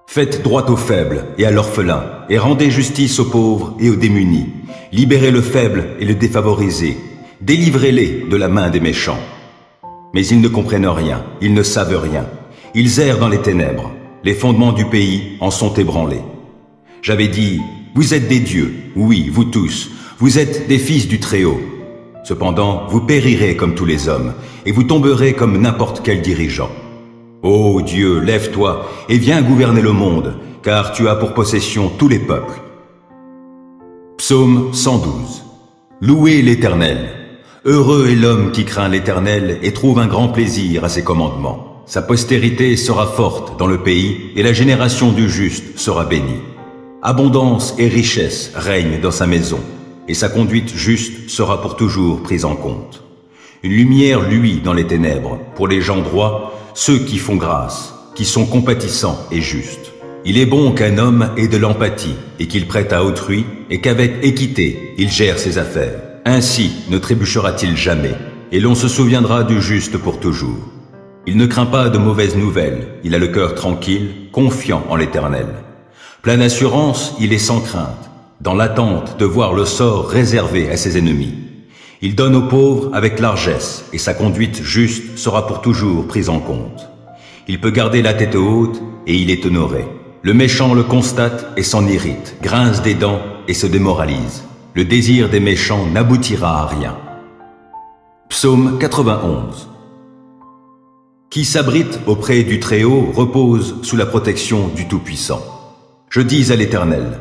Faites droit aux faibles et à l'orphelin, et rendez justice aux pauvres et aux démunis. Libérez le faible et le défavorisé. Délivrez-les de la main des méchants. Mais ils ne comprennent rien, ils ne savent rien. Ils errent dans les ténèbres. Les fondements du pays en sont ébranlés. J'avais dit, vous êtes des dieux, oui, vous tous. Vous êtes des fils du Très-Haut. Cependant, vous périrez comme tous les hommes, et vous tomberez comme n'importe quel dirigeant. Ô Dieu, lève-toi et viens gouverner le monde, car tu as pour possession tous les peuples. Psaume 112. Louez l'Éternel. Heureux est l'homme qui craint l'Éternel et trouve un grand plaisir à ses commandements. Sa postérité sera forte dans le pays et la génération du juste sera bénie. Abondance et richesse règnent dans sa maison, et sa conduite juste sera pour toujours prise en compte. Une lumière luit dans les ténèbres, pour les gens droits, ceux qui font grâce, qui sont compatissants et justes. Il est bon qu'un homme ait de l'empathie, et qu'il prête à autrui, et qu'avec équité, il gère ses affaires. Ainsi ne trébuchera-t-il jamais, et l'on se souviendra du juste pour toujours. Il ne craint pas de mauvaises nouvelles, il a le cœur tranquille, confiant en l'Éternel. Plein d'assurance, il est sans crainte, dans l'attente de voir le sort réservé à ses ennemis. Il donne aux pauvres avec largesse, et sa conduite juste sera pour toujours prise en compte. Il peut garder la tête haute, et il est honoré. Le méchant le constate et s'en irrite, grince des dents et se démoralise. Le désir des méchants n'aboutira à rien. Psaume 91. Qui s'abrite auprès du Très-Haut repose sous la protection du Tout-Puissant. Je dis à l'Éternel,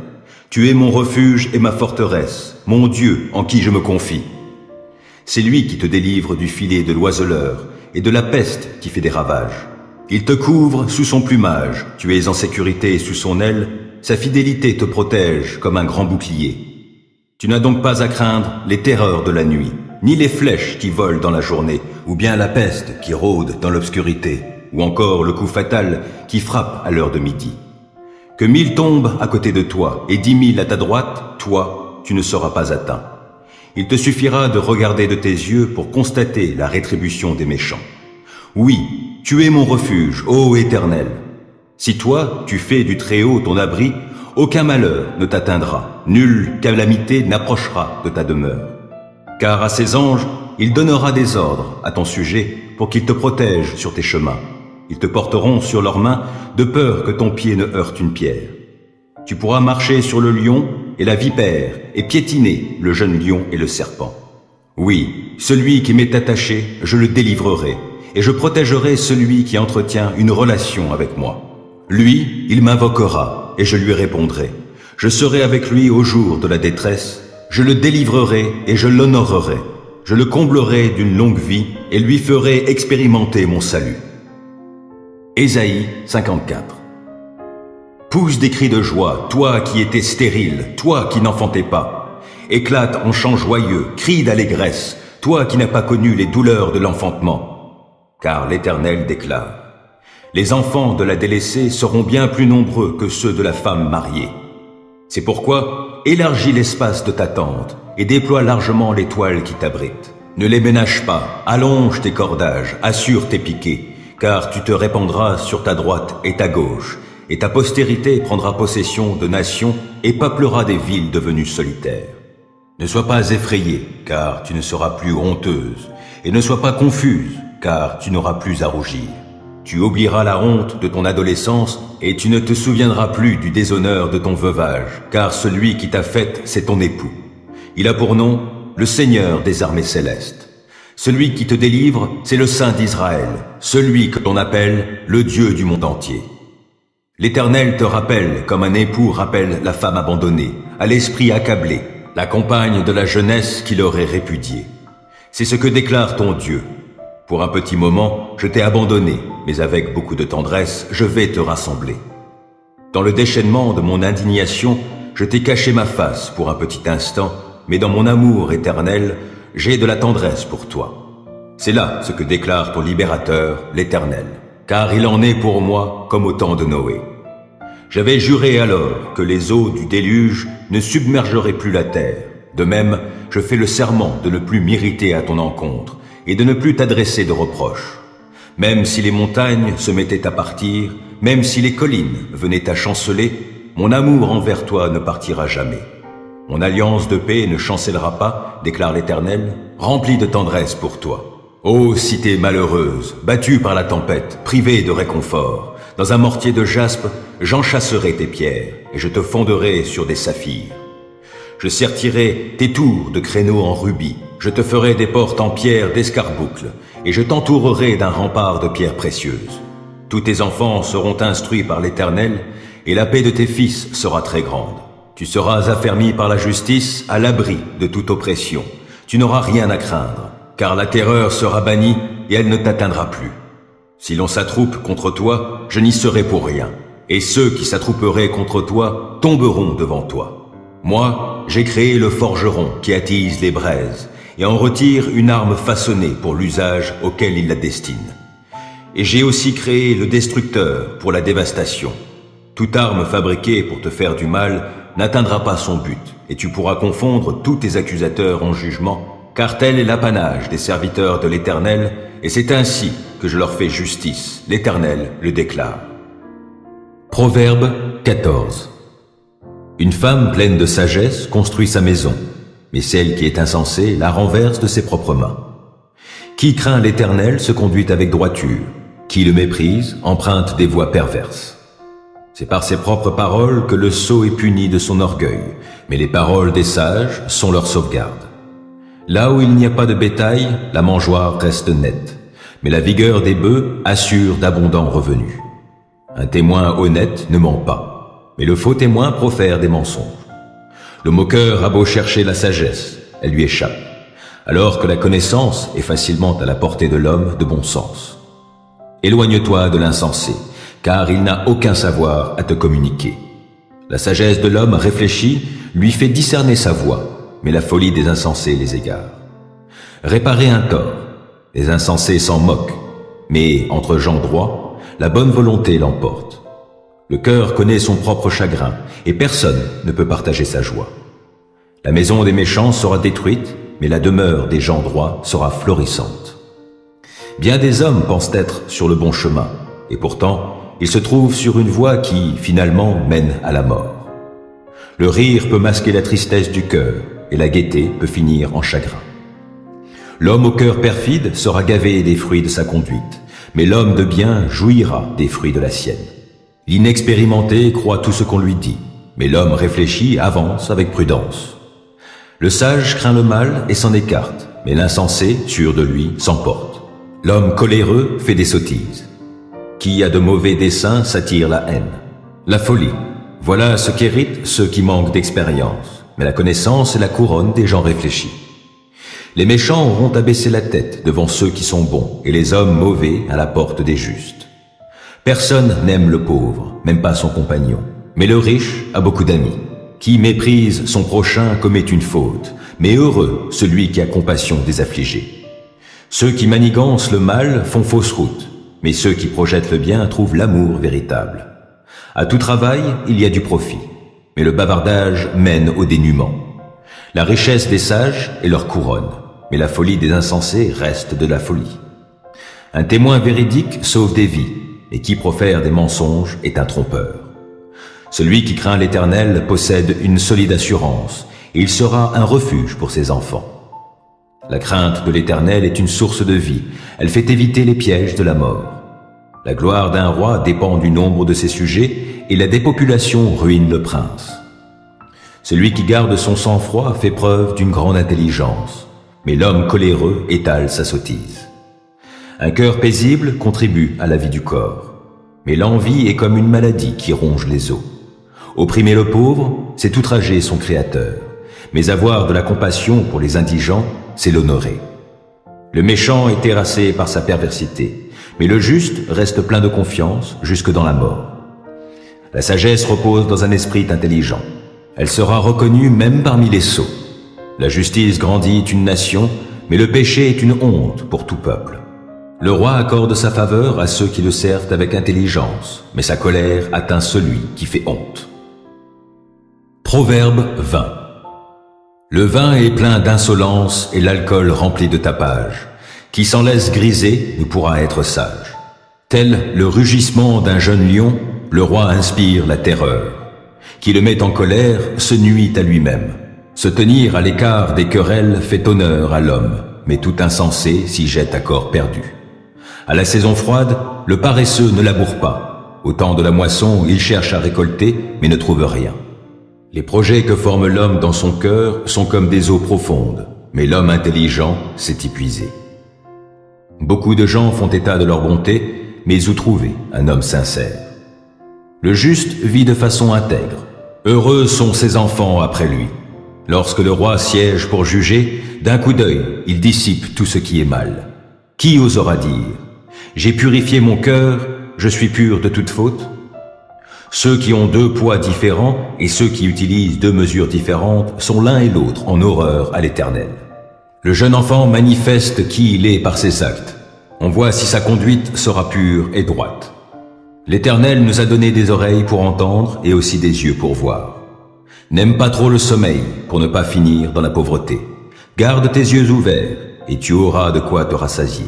tu es mon refuge et ma forteresse, mon Dieu en qui je me confie. C'est lui qui te délivre du filet de l'oiseleur et de la peste qui fait des ravages. Il te couvre sous son plumage, tu es en sécurité sous son aile, sa fidélité te protège comme un grand bouclier. Tu n'as donc pas à craindre les terreurs de la nuit, ni les flèches qui volent dans la journée, ou bien la peste qui rôde dans l'obscurité, ou encore le coup fatal qui frappe à l'heure de midi. Que 1000 tombent à côté de toi et 10 000 à ta droite, toi, tu ne seras pas atteint. Il te suffira de regarder de tes yeux pour constater la rétribution des méchants. Oui, tu es mon refuge, ô Éternel. Si toi, tu fais du Très-Haut ton abri, aucun malheur ne t'atteindra, nulle calamité n'approchera de ta demeure. Car à ses anges, il donnera des ordres à ton sujet pour qu'ils te protègent sur tes chemins. Ils te porteront sur leurs mains de peur que ton pied ne heurte une pierre. Tu pourras marcher sur le lion et la vipère et piétiner le jeune lion et le serpent. Oui, celui qui m'est attaché, je le délivrerai et je protégerai celui qui entretient une relation avec moi. Lui, il m'invoquera et je lui répondrai. Je serai avec lui au jour de la détresse. Je le délivrerai et je l'honorerai. Je le comblerai d'une longue vie et lui ferai expérimenter mon salut. Ésaïe 54. Pousse des cris de joie, toi qui étais stérile, toi qui n'enfantais pas. Éclate en chants joyeux, crie d'allégresse, toi qui n'as pas connu les douleurs de l'enfantement. Car l'Éternel déclare: les enfants de la délaissée seront bien plus nombreux que ceux de la femme mariée. C'est pourquoi élargis l'espace de ta tente et déploie largement les toiles qui t'abritent. Ne les ménage pas, allonge tes cordages, assure tes piquets, car tu te répandras sur ta droite et ta gauche, et ta postérité prendra possession de nations et peuplera des villes devenues solitaires. Ne sois pas effrayée, car tu ne seras plus honteuse, et ne sois pas confuse, car tu n'auras plus à rougir. Tu oublieras la honte de ton adolescence, et tu ne te souviendras plus du déshonneur de ton veuvage, car celui qui t'a faite, c'est ton époux. Il a pour nom le Seigneur des armées célestes. Celui qui te délivre, c'est le Saint d'Israël, celui que l'on appelle le Dieu du monde entier. L'Éternel te rappelle comme un époux rappelle la femme abandonnée, à l'esprit accablé, la compagne de la jeunesse qui l'aurait répudiée. C'est ce que déclare ton Dieu. Pour un petit moment, je t'ai abandonné, mais avec beaucoup de tendresse, je vais te rassembler. Dans le déchaînement de mon indignation, je t'ai caché ma face pour un petit instant, mais dans mon amour éternel, j'ai de la tendresse pour toi. C'est là ce que déclare ton libérateur, l'Éternel, car il en est pour moi comme au temps de Noé. J'avais juré alors que les eaux du déluge ne submergeraient plus la terre. De même, je fais le serment de ne plus m'irriter à ton encontre et de ne plus t'adresser de reproches. Même si les montagnes se mettaient à partir, même si les collines venaient à chanceler, mon amour envers toi ne partira jamais. Mon alliance de paix ne chancellera pas, déclare l'Éternel, remplie de tendresse pour toi. Ô cité malheureuse, battue par la tempête, privée de réconfort, dans un mortier de jaspe, j'enchâsserai tes pierres, et je te fonderai sur des saphirs. Je sertirai tes tours de créneaux en rubis, je te ferai des portes en pierre d'escarboucle, et je t'entourerai d'un rempart de pierres précieuses. Tous tes enfants seront instruits par l'Éternel, et la paix de tes fils sera très grande. Tu seras affermi par la justice, à l'abri de toute oppression. Tu n'auras rien à craindre, car la terreur sera bannie et elle ne t'atteindra plus. Si l'on s'attroupe contre toi, je n'y serai pour rien, et ceux qui s'attrouperaient contre toi tomberont devant toi. Moi, j'ai créé le forgeron qui attise les braises, et en retire une arme façonnée pour l'usage auquel il la destine. Et j'ai aussi créé le destructeur pour la dévastation. Toute arme fabriquée pour te faire du mal n'atteindra pas son but, et tu pourras confondre tous tes accusateurs en jugement, car tel est l'apanage des serviteurs de l'Éternel, et c'est ainsi que je leur fais justice, l'Éternel le déclare. Proverbe 14. Une femme pleine de sagesse construit sa maison, mais celle qui est insensée la renverse de ses propres mains. Qui craint l'Éternel se conduit avec droiture, qui le méprise emprunte des voies perverses. C'est par ses propres paroles que le sot est puni de son orgueil, mais les paroles des sages sont leur sauvegarde. Là où il n'y a pas de bétail, la mangeoire reste nette, mais la vigueur des bœufs assure d'abondants revenus. Un témoin honnête ne ment pas, mais le faux témoin profère des mensonges. Le moqueur a beau chercher la sagesse, elle lui échappe, alors que la connaissance est facilement à la portée de l'homme de bon sens. Éloigne-toi de l'insensé, car il n'a aucun savoir à te communiquer. La sagesse de l'homme réfléchi lui fait discerner sa voie, mais la folie des insensés les égare. Réparer un tort, les insensés s'en moquent, mais entre gens droits, la bonne volonté l'emporte. Le cœur connaît son propre chagrin, et personne ne peut partager sa joie. La maison des méchants sera détruite, mais la demeure des gens droits sera florissante. Bien des hommes pensent être sur le bon chemin, et pourtant, ils se trouvent sur une voie qui, finalement, mène à la mort. Le rire peut masquer la tristesse du cœur, et la gaieté peut finir en chagrin. L'homme au cœur perfide sera gavé des fruits de sa conduite, mais l'homme de bien jouira des fruits de la sienne. L'inexpérimenté croit tout ce qu'on lui dit, mais l'homme réfléchi avance avec prudence. Le sage craint le mal et s'en écarte, mais l'insensé, sûr de lui, s'emporte. L'homme coléreux fait des sottises. Qui a de mauvais desseins s'attire la haine. La folie, voilà ce qu'héritent ceux qui manquent d'expérience, mais la connaissance est la couronne des gens réfléchis. Les méchants auront à baisser la tête devant ceux qui sont bons, et les hommes mauvais à la porte des justes. Personne n'aime le pauvre, même pas son compagnon, mais le riche a beaucoup d'amis. Qui méprise son prochain commet une faute, mais heureux celui qui a compassion des affligés. Ceux qui manigancent le mal font fausse route, mais ceux qui projettent le bien trouvent l'amour véritable. À tout travail, il y a du profit, mais le bavardage mène au dénuement. La richesse des sages est leur couronne, mais la folie des insensés reste de la folie. Un témoin véridique sauve des vies, et qui profère des mensonges est un trompeur. Celui qui craint l'Éternel possède une solide assurance, et il sera un refuge pour ses enfants. La crainte de l'Éternel est une source de vie, elle fait éviter les pièges de la mort. La gloire d'un roi dépend du nombre de ses sujets, et la dépopulation ruine le prince. Celui qui garde son sang-froid fait preuve d'une grande intelligence, mais l'homme coléreux étale sa sottise. Un cœur paisible contribue à la vie du corps, mais l'envie est comme une maladie qui ronge les os. Opprimer le pauvre, c'est outrager son Créateur, mais avoir de la compassion pour les indigents, c'est l'honorer. Le méchant est terrassé par sa perversité, mais le juste reste plein de confiance jusque dans la mort. La sagesse repose dans un esprit intelligent. Elle sera reconnue même parmi les sots. La justice grandit une nation, mais le péché est une honte pour tout peuple. Le roi accorde sa faveur à ceux qui le servent avec intelligence, mais sa colère atteint celui qui fait honte. Proverbe 20. Le vin est plein d'insolence et l'alcool rempli de tapage. Qui s'en laisse griser ne pourra être sage. Tel le rugissement d'un jeune lion, le roi inspire la terreur. Qui le met en colère se nuit à lui-même. Se tenir à l'écart des querelles fait honneur à l'homme, mais tout insensé s'y jette à corps perdu. À la saison froide, le paresseux ne laboure pas. Au temps de la moisson, il cherche à récolter, mais ne trouve rien. Les projets que forme l'homme dans son cœur sont comme des eaux profondes, mais l'homme intelligent s'est épuisé. Beaucoup de gens font état de leur bonté, mais où trouver un homme sincère? Le juste vit de façon intègre. Heureux sont ses enfants après lui. Lorsque le roi siège pour juger, d'un coup d'œil, il dissipe tout ce qui est mal. Qui osera dire « J'ai purifié mon cœur, je suis pur de toute faute » Ceux qui ont deux poids différents et ceux qui utilisent deux mesures différentes sont l'un et l'autre en horreur à l'Éternel. Le jeune enfant manifeste qui il est par ses actes. On voit si sa conduite sera pure et droite. L'Éternel nous a donné des oreilles pour entendre et aussi des yeux pour voir. N'aime pas trop le sommeil pour ne pas finir dans la pauvreté. Garde tes yeux ouverts et tu auras de quoi te rassasier.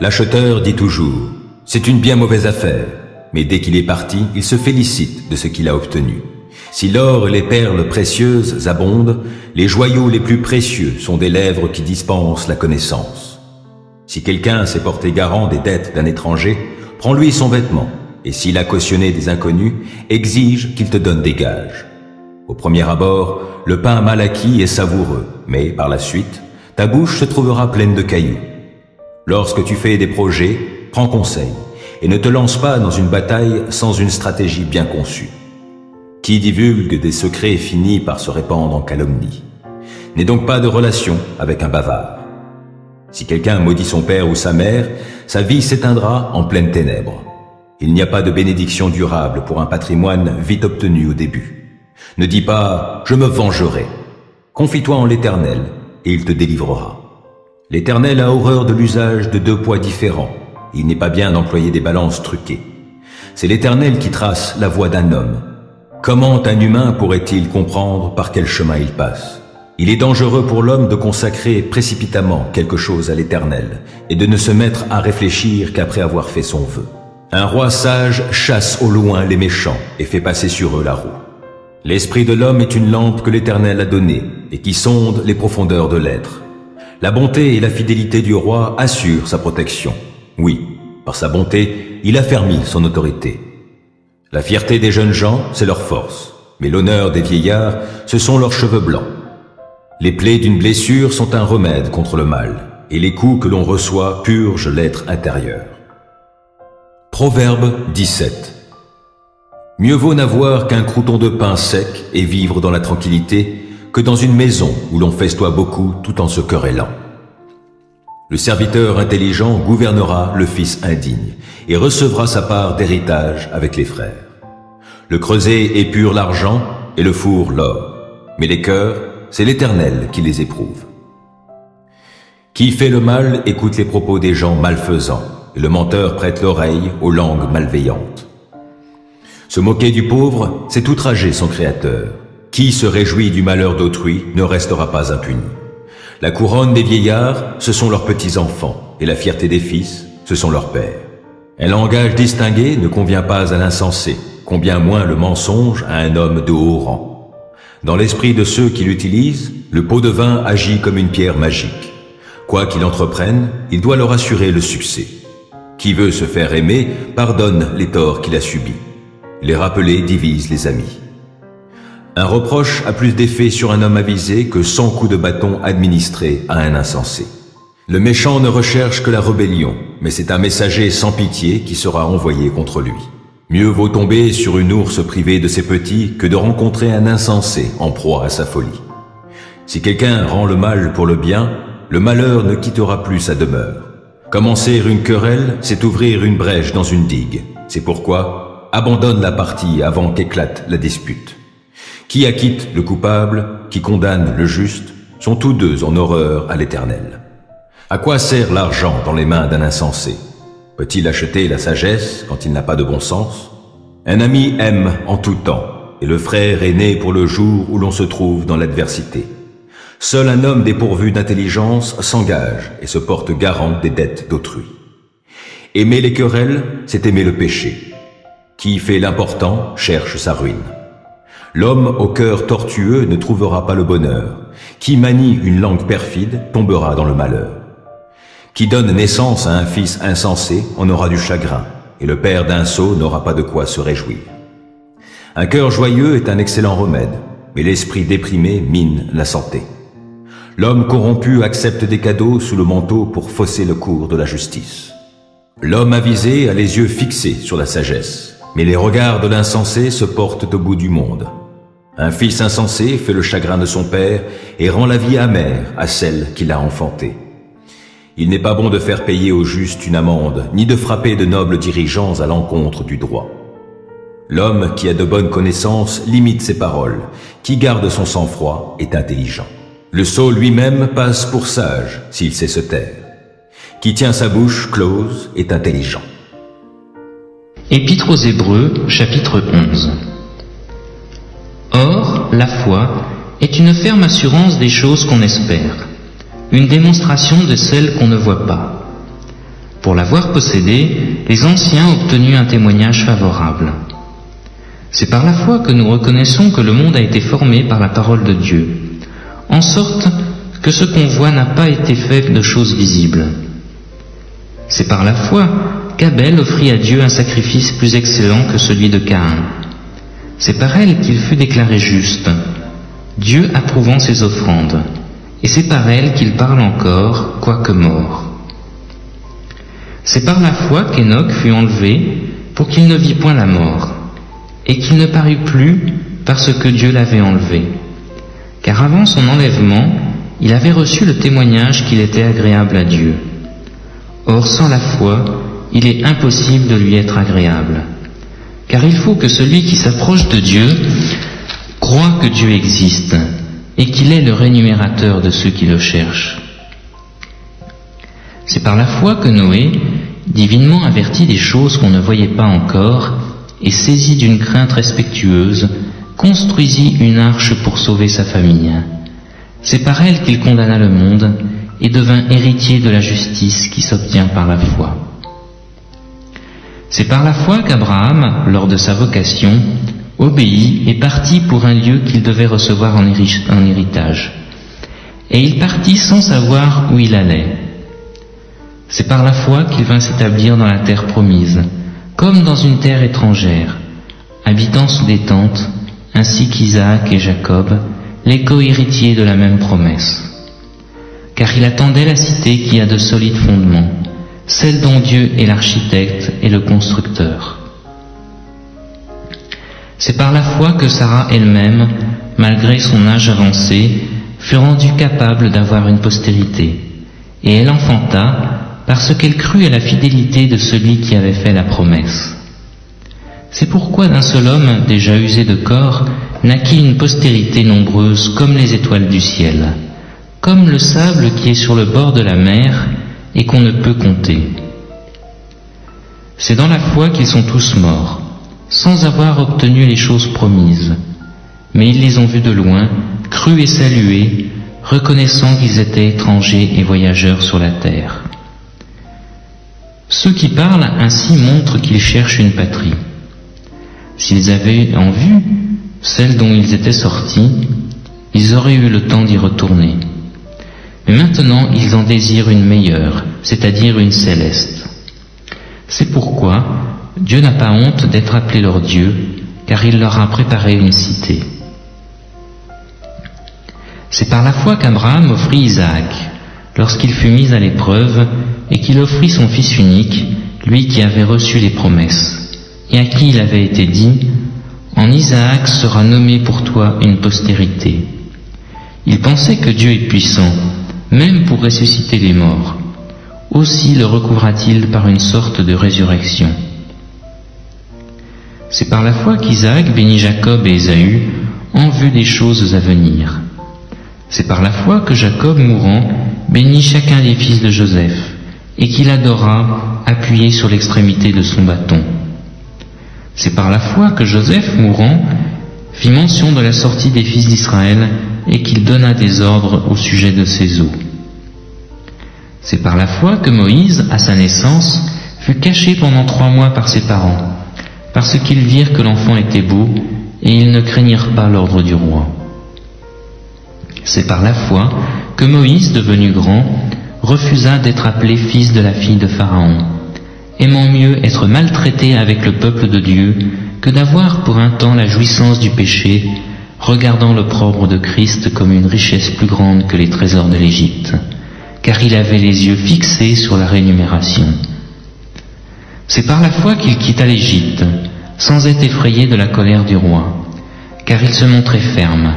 L'acheteur dit toujours « C'est une bien mauvaise affaire », mais dès qu'il est parti, il se félicite de ce qu'il a obtenu. Si l'or et les perles précieuses abondent, les joyaux les plus précieux sont des lèvres qui dispensent la connaissance. Si quelqu'un s'est porté garant des dettes d'un étranger, prends-lui son vêtement, et s'il a cautionné des inconnus, exige qu'il te donne des gages. Au premier abord, le pain mal acquis est savoureux, mais par la suite, ta bouche se trouvera pleine de cailloux. Lorsque tu fais des projets, prends conseil, et ne te lance pas dans une bataille sans une stratégie bien conçue. Qui divulgue des secrets finit par se répandre en calomnie. N'aie donc pas de relation avec un bavard. Si quelqu'un maudit son père ou sa mère, sa vie s'éteindra en pleines ténèbres. Il n'y a pas de bénédiction durable pour un patrimoine vite obtenu au début. Ne dis pas « je me vengerai ». Confie-toi en l'Éternel et il te délivrera. L'Éternel a horreur de l'usage de deux poids différents. Il n'est pas bien d'employer des balances truquées. C'est l'Éternel qui trace la voie d'un homme. Comment un humain pourrait-il comprendre par quel chemin il passe? Il est dangereux pour l'homme de consacrer précipitamment quelque chose à l'Éternel et de ne se mettre à réfléchir qu'après avoir fait son vœu. Un roi sage chasse au loin les méchants et fait passer sur eux la roue. L'esprit de l'homme est une lampe que l'Éternel a donnée et qui sonde les profondeurs de l'être. La bonté et la fidélité du roi assurent sa protection. Oui, par sa bonté, il affermit son autorité. La fierté des jeunes gens, c'est leur force, mais l'honneur des vieillards, ce sont leurs cheveux blancs. Les plaies d'une blessure sont un remède contre le mal, et les coups que l'on reçoit purgent l'être intérieur. Proverbe 17. Mieux vaut n'avoir qu'un crouton de pain sec et vivre dans la tranquillité que dans une maison où l'on festoie beaucoup tout en se querellant. Le serviteur intelligent gouvernera le fils indigne et recevra sa part d'héritage avec les frères. Le creuset épure l'argent et le four l'or, mais les cœurs, c'est l'Éternel qui les éprouve. Qui fait le mal écoute les propos des gens malfaisants, et le menteur prête l'oreille aux langues malveillantes. Se moquer du pauvre, c'est outrager son Créateur. Qui se réjouit du malheur d'autrui ne restera pas impuni. La couronne des vieillards, ce sont leurs petits-enfants, et la fierté des fils, ce sont leurs pères. Un langage distingué ne convient pas à l'insensé, combien moins le mensonge à un homme de haut rang. Dans l'esprit de ceux qui l'utilisent, le pot de vin agit comme une pierre magique. Quoi qu'il entreprenne, il doit leur assurer le succès. Qui veut se faire aimer, pardonne les torts qu'il a subis. Les rappeler divise les amis. Un reproche a plus d'effet sur un homme avisé que 100 coups de bâton administrés à un insensé. Le méchant ne recherche que la rébellion, mais c'est un messager sans pitié qui sera envoyé contre lui. Mieux vaut tomber sur une ours privée de ses petits que de rencontrer un insensé en proie à sa folie. Si quelqu'un rend le mal pour le bien, le malheur ne quittera plus sa demeure. Commencer une querelle, c'est ouvrir une brèche dans une digue. C'est pourquoi abandonne la partie avant qu'éclate la dispute. Qui acquitte le coupable, qui condamne le juste, sont tous deux en horreur à l'Éternel. À quoi sert l'argent dans les mains d'un insensé? Peut-il acheter la sagesse quand il n'a pas de bon sens? Un ami aime en tout temps, et le frère est né pour le jour où l'on se trouve dans l'adversité. Seul un homme dépourvu d'intelligence s'engage et se porte garant des dettes d'autrui. Aimer les querelles, c'est aimer le péché. Qui fait l'important cherche sa ruine. L'homme au cœur tortueux ne trouvera pas le bonheur. Qui manie une langue perfide tombera dans le malheur. Qui donne naissance à un fils insensé en aura du chagrin, et le père d'un sot n'aura pas de quoi se réjouir. Un cœur joyeux est un excellent remède, mais l'esprit déprimé mine la santé. L'homme corrompu accepte des cadeaux sous le manteau pour fausser le cours de la justice. L'homme avisé a les yeux fixés sur la sagesse, mais les regards de l'insensé se portent au bout du monde. Un fils insensé fait le chagrin de son père et rend la vie amère à celle qui l'a enfanté. Il n'est pas bon de faire payer au juste une amende, ni de frapper de nobles dirigeants à l'encontre du droit. L'homme qui a de bonnes connaissances limite ses paroles, qui garde son sang-froid est intelligent. Le sot lui-même passe pour sage s'il sait se taire. Qui tient sa bouche close est intelligent. Épître aux Hébreux, chapitre 11. Or, la foi est une ferme assurance des choses qu'on espère, une démonstration de celles qu'on ne voit pas. Pour l'avoir possédée, les anciens ont obtenu un témoignage favorable. C'est par la foi que nous reconnaissons que le monde a été formé par la parole de Dieu, en sorte que ce qu'on voit n'a pas été fait de choses visibles. C'est par la foi qu'Abel offrit à Dieu un sacrifice plus excellent que celui de Caïn. C'est par elle qu'il fut déclaré juste, Dieu approuvant ses offrandes, et c'est par elle qu'il parle encore, quoique mort. C'est par la foi qu'Enoch fut enlevé pour qu'il ne vît point la mort, et qu'il ne parut plus parce que Dieu l'avait enlevé. Car avant son enlèvement, il avait reçu le témoignage qu'il était agréable à Dieu. Or, sans la foi, il est impossible de lui être agréable. Car il faut que celui qui s'approche de Dieu croit que Dieu existe et qu'il est le rémunérateur de ceux qui le cherchent. C'est par la foi que Noé, divinement averti des choses qu'on ne voyait pas encore, et saisi d'une crainte respectueuse, construisit une arche pour sauver sa famille. C'est par elle qu'il condamna le monde et devint héritier de la justice qui s'obtient par la foi. C'est par la foi qu'Abraham, lors de sa vocation, obéit et partit pour un lieu qu'il devait recevoir en héritage. Et il partit sans savoir où il allait. C'est par la foi qu'il vint s'établir dans la terre promise, comme dans une terre étrangère, habitant sous des tentes, ainsi qu'Isaac et Jacob, les co-héritiers de la même promesse. Car il attendait la cité qui a de solides fondements, celle dont Dieu est l'architecte et le constructeur. C'est par la foi que Sarah elle-même, malgré son âge avancé, fut rendue capable d'avoir une postérité, et elle enfanta parce qu'elle crut à la fidélité de celui qui avait fait la promesse. C'est pourquoi d'un seul homme, déjà usé de corps, naquit une postérité nombreuse comme les étoiles du ciel, comme le sable qui est sur le bord de la mer et qu'on ne peut compter. C'est dans la foi qu'ils sont tous morts, sans avoir obtenu les choses promises, mais ils les ont vus de loin, crus et salués, reconnaissant qu'ils étaient étrangers et voyageurs sur la terre. Ceux qui parlent ainsi montrent qu'ils cherchent une patrie. S'ils avaient en vue celle dont ils étaient sortis, ils auraient eu le temps d'y retourner. Mais maintenant, ils en désirent une meilleure, c'est-à-dire une céleste. C'est pourquoi Dieu n'a pas honte d'être appelé leur Dieu, car il leur a préparé une cité. C'est par la foi qu'Abraham offrit Isaac, lorsqu'il fut mis à l'épreuve, et qu'il offrit son fils unique, lui qui avait reçu les promesses, et à qui il avait été dit, « En Isaac sera nommé pour toi une postérité. » Il pensait que Dieu est puissant, même pour ressusciter les morts. Aussi le recouvra-t-il par une sorte de résurrection. C'est par la foi qu'Isaac bénit Jacob et Ésaü en vue des choses à venir. C'est par la foi que Jacob, mourant, bénit chacun des fils de Joseph, et qu'il adora, appuyé sur l'extrémité de son bâton. C'est par la foi que Joseph, mourant, fit mention de la sortie des fils d'Israël, et qu'il donna des ordres au sujet de ses os. C'est par la foi que Moïse, à sa naissance, fut caché pendant 3 mois par ses parents, parce qu'ils virent que l'enfant était beau, et ils ne craignirent pas l'ordre du roi. C'est par la foi que Moïse, devenu grand, refusa d'être appelé fils de la fille de Pharaon, aimant mieux être maltraité avec le peuple de Dieu que d'avoir pour un temps la jouissance du péché, regardant l'opprobre de Christ comme une richesse plus grande que les trésors de l'Égypte, car il avait les yeux fixés sur la rémunération. C'est par la foi qu'il quitta l'Égypte, sans être effrayé de la colère du roi, car il se montrait ferme,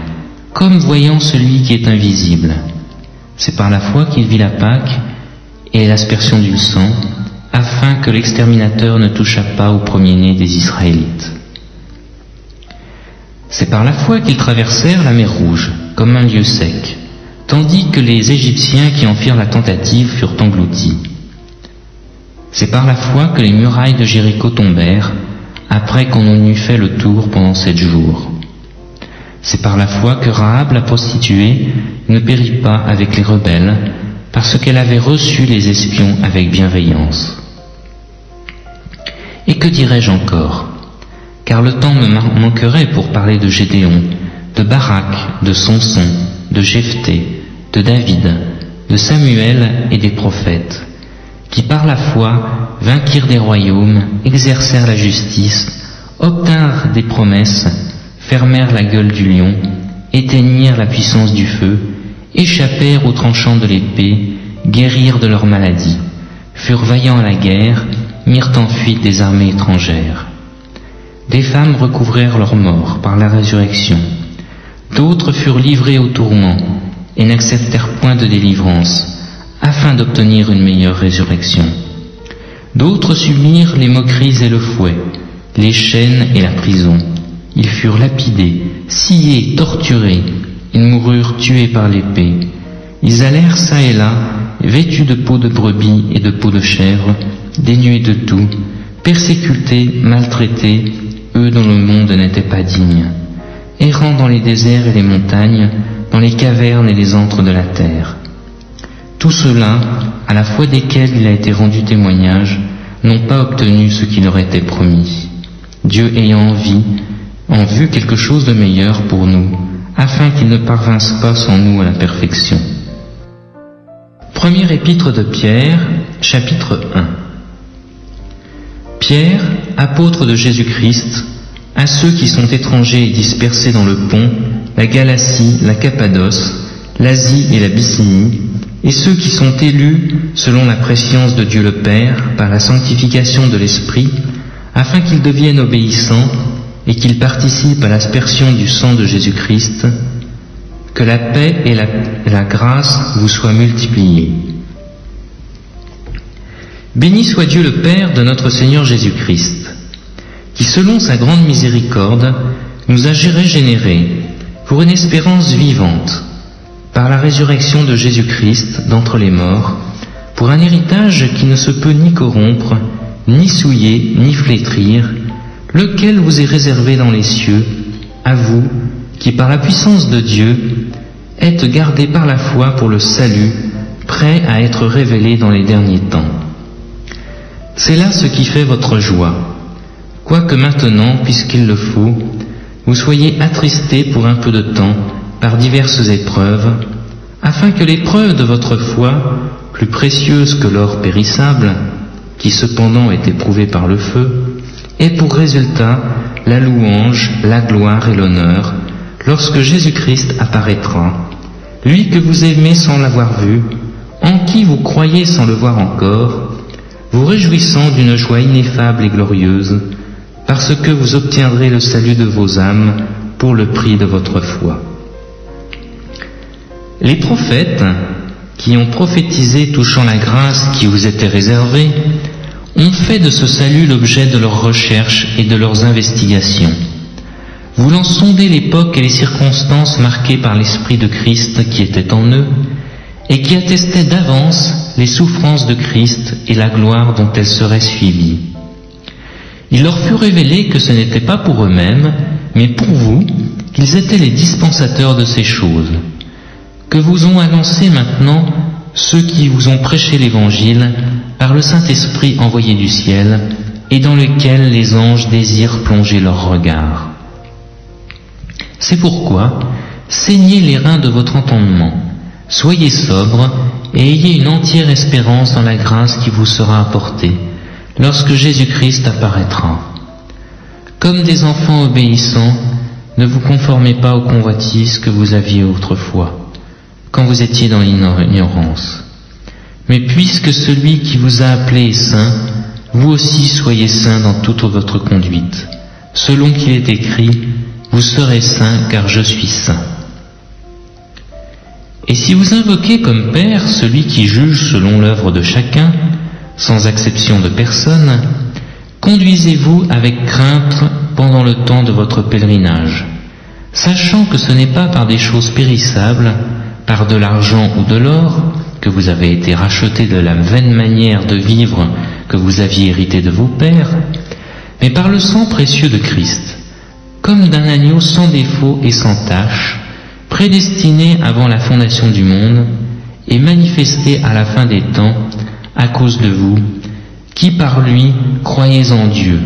comme voyant celui qui est invisible. C'est par la foi qu'il vit la Pâque et l'aspersion du sang, afin que l'exterminateur ne touchât pas au premier-né des Israélites. C'est par la foi qu'ils traversèrent la mer Rouge, comme un lieu sec, tandis que les Égyptiens qui en firent la tentative furent engloutis. C'est par la foi que les murailles de Jéricho tombèrent, après qu'on en eut fait le tour pendant 7 jours. C'est par la foi que Rahab la prostituée ne périt pas avec les rebelles, parce qu'elle avait reçu les espions avec bienveillance. Et que dirais-je encore? Car le temps me manquerait pour parler de Gédéon, de Barak, de Samson, de Jephthé, de David, de Samuel et des prophètes, qui par la foi vainquirent des royaumes, exercèrent la justice, obtinrent des promesses, fermèrent la gueule du lion, éteignirent la puissance du feu, échappèrent aux tranchants de l'épée, guérirent de leur maladie, furent vaillants à la guerre, mirent en fuite des armées étrangères. Des femmes recouvrèrent leur mort par la résurrection, d'autres furent livrées au tourment et n'acceptèrent point de délivrance, afin d'obtenir une meilleure résurrection. D'autres subirent les moqueries et le fouet, les chaînes et la prison. Ils furent lapidés, sciés, torturés. Ils moururent tués par l'épée. Ils allèrent çà et là, vêtus de peau de brebis et de peau de chèvre, dénués de tout, persécutés, maltraités, eux dont le monde n'était pas digne, errant dans les déserts et les montagnes, dans les cavernes et les antres de la terre. Tous ceux-là, à la foi desquels il a été rendu témoignage, n'ont pas obtenu ce qui leur était promis. Dieu ayant en vue quelque chose de meilleur pour nous, afin qu'ils ne parvinssent pas sans nous à la perfection. Première épître de Pierre, chapitre 1. Pierre, apôtre de Jésus-Christ, à ceux qui sont étrangers et dispersés dans le Pont, la Galatie, la Cappadoce, l'Asie et la Bithynie, et ceux qui sont élus selon la prescience de Dieu le Père, par la sanctification de l'Esprit, afin qu'ils deviennent obéissants et qu'ils participent à l'aspersion du sang de Jésus-Christ, que la paix et la grâce vous soient multipliées. Béni soit Dieu le Père de notre Seigneur Jésus-Christ, qui selon sa grande miséricorde nous a régénérés pour une espérance vivante, par la résurrection de Jésus-Christ d'entre les morts, pour un héritage qui ne se peut ni corrompre, ni souiller, ni flétrir, lequel vous est réservé dans les cieux, à vous, qui par la puissance de Dieu, êtes gardés par la foi pour le salut, prêts à être révélés dans les derniers temps. C'est là ce qui fait votre joie, quoique maintenant, puisqu'il le faut, vous soyez attristés pour un peu de temps par diverses épreuves, afin que l'épreuve de votre foi, plus précieuse que l'or périssable, qui cependant est éprouvé par le feu, ait pour résultat la louange, la gloire et l'honneur, lorsque Jésus-Christ apparaîtra, lui que vous aimez sans l'avoir vu, en qui vous croyez sans le voir encore, vous réjouissant d'une joie ineffable et glorieuse, parce que vous obtiendrez le salut de vos âmes pour le prix de votre foi. Les prophètes, qui ont prophétisé touchant la grâce qui vous était réservée, ont fait de ce salut l'objet de leurs recherches et de leurs investigations, voulant sonder l'époque et les circonstances marquées par l'Esprit de Christ qui était en eux, et qui attestaient d'avance les souffrances de Christ et la gloire dont elles seraient suivies. Il leur fut révélé que ce n'était pas pour eux-mêmes, mais pour vous, qu'ils étaient les dispensateurs de ces choses, que vous ont annoncé maintenant ceux qui vous ont prêché l'Évangile par le Saint-Esprit envoyé du ciel, et dans lequel les anges désirent plonger leur regard. C'est pourquoi, saignez les reins de votre entendement, soyez sobres et ayez une entière espérance dans la grâce qui vous sera apportée, lorsque Jésus-Christ apparaîtra. Comme des enfants obéissants, ne vous conformez pas aux convoitises que vous aviez autrefois, quand vous étiez dans l'ignorance. Mais puisque celui qui vous a appelé est saint, vous aussi soyez saints dans toute votre conduite, selon qu'il est écrit, vous serez saints car je suis saint. Et si vous invoquez comme Père celui qui juge selon l'œuvre de chacun, sans exception de personne, conduisez-vous avec crainte pendant le temps de votre pèlerinage, sachant que ce n'est pas par des choses périssables, par de l'argent ou de l'or, que vous avez été rachetés de la vaine manière de vivre que vous aviez hérité de vos pères, mais par le sang précieux de Christ, comme d'un agneau sans défaut et sans tache, prédestiné avant la fondation du monde et manifesté à la fin des temps à cause de vous, qui par lui croyez en Dieu,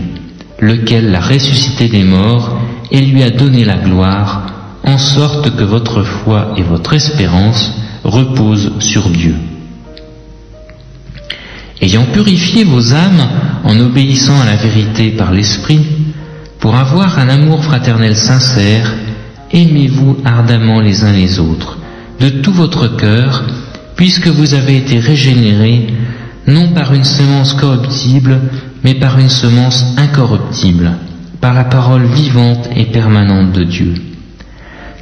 lequel l'a ressuscité des morts et lui a donné la gloire, en sorte que votre foi et votre espérance reposent sur Dieu. Ayant purifié vos âmes en obéissant à la vérité par l'Esprit, pour avoir un amour fraternel sincère, aimez-vous ardemment les uns les autres, de tout votre cœur, puisque vous avez été régénérés, non par une semence corruptible, mais par une semence incorruptible, par la parole vivante et permanente de Dieu.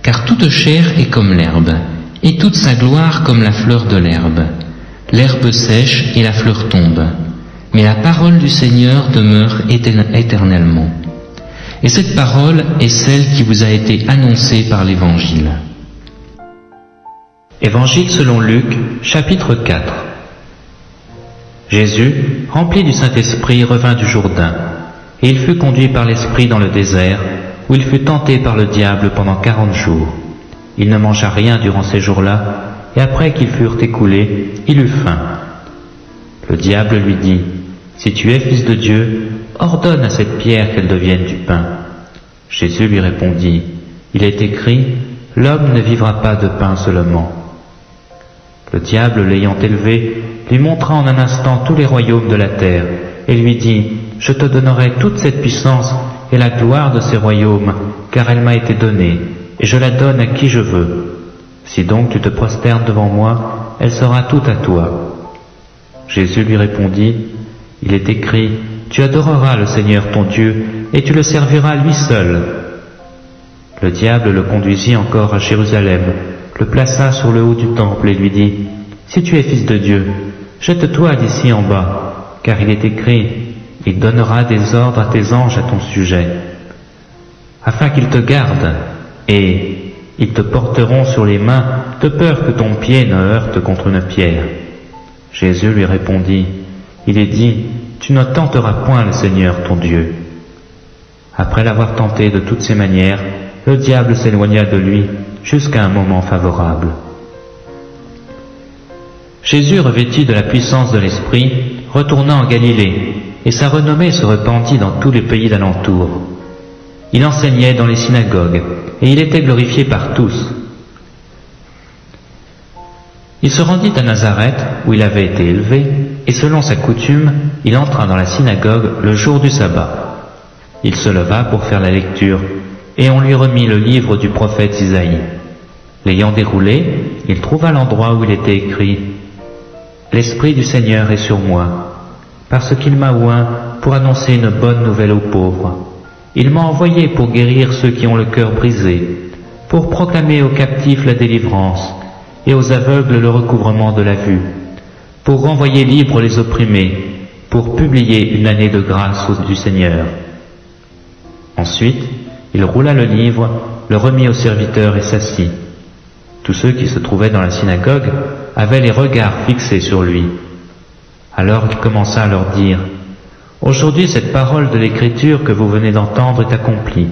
Car toute chair est comme l'herbe, et toute sa gloire comme la fleur de l'herbe. L'herbe sèche et la fleur tombe, mais la parole du Seigneur demeure éternellement. Et cette parole est celle qui vous a été annoncée par l'Évangile. Évangile selon Luc, chapitre 4. Jésus, rempli du Saint-Esprit, revint du Jourdain, et il fut conduit par l'Esprit dans le désert, où il fut tenté par le diable pendant 40 jours. Il ne mangea rien durant ces jours-là, et après qu'ils furent écoulés, il eut faim. Le diable lui dit, « Si tu es fils de Dieu, ordonne à cette pierre qu'elle devienne du pain. » Jésus lui répondit, « Il est écrit, l'homme ne vivra pas de pain seulement. » Le diable, l'ayant élevé, lui montra en un instant tous les royaumes de la terre, et lui dit, « Je te donnerai toute cette puissance et la gloire de ces royaumes, car elle m'a été donnée, et je la donne à qui je veux. Si donc tu te prosternes devant moi, elle sera toute à toi. » Jésus lui répondit, « Il est écrit, tu adoreras le Seigneur ton Dieu, et tu le serviras lui seul. » Le diable le conduisit encore à Jérusalem, le plaça sur le haut du temple et lui dit, « Si tu es fils de Dieu, jette-toi d'ici en bas, car il est écrit, il donnera des ordres à tes anges à ton sujet, afin qu'ils te gardent, et ils te porteront sur les mains, de peur que ton pied ne heurte contre une pierre. » Jésus lui répondit, « Il est dit, tu ne tenteras point le Seigneur ton Dieu. » Après l'avoir tenté de toutes ses manières, le diable s'éloigna de lui jusqu'à un moment favorable. Jésus, revêtu de la puissance de l'Esprit, retourna en Galilée, et sa renommée se répandit dans tous les pays d'alentour. Il enseignait dans les synagogues, et il était glorifié par tous. Il se rendit à Nazareth, où il avait été élevé, et selon sa coutume, il entra dans la synagogue le jour du sabbat. Il se leva pour faire la lecture, et on lui remit le livre du prophète Isaïe. L'ayant déroulé, il trouva l'endroit où il était écrit « L'Esprit du Seigneur est sur moi, parce qu'il m'a oint pour annoncer une bonne nouvelle aux pauvres. Il m'a envoyé pour guérir ceux qui ont le cœur brisé, pour proclamer aux captifs la délivrance, et aux aveugles le recouvrement de la vue, pour renvoyer libres les opprimés, pour publier une année de grâce du Seigneur. » Ensuite, il roula le livre, le remit au serviteur et s'assit. Tous ceux qui se trouvaient dans la synagogue avaient les regards fixés sur lui. Alors il commença à leur dire, « Aujourd'hui cette parole de l'Écriture que vous venez d'entendre est accomplie. »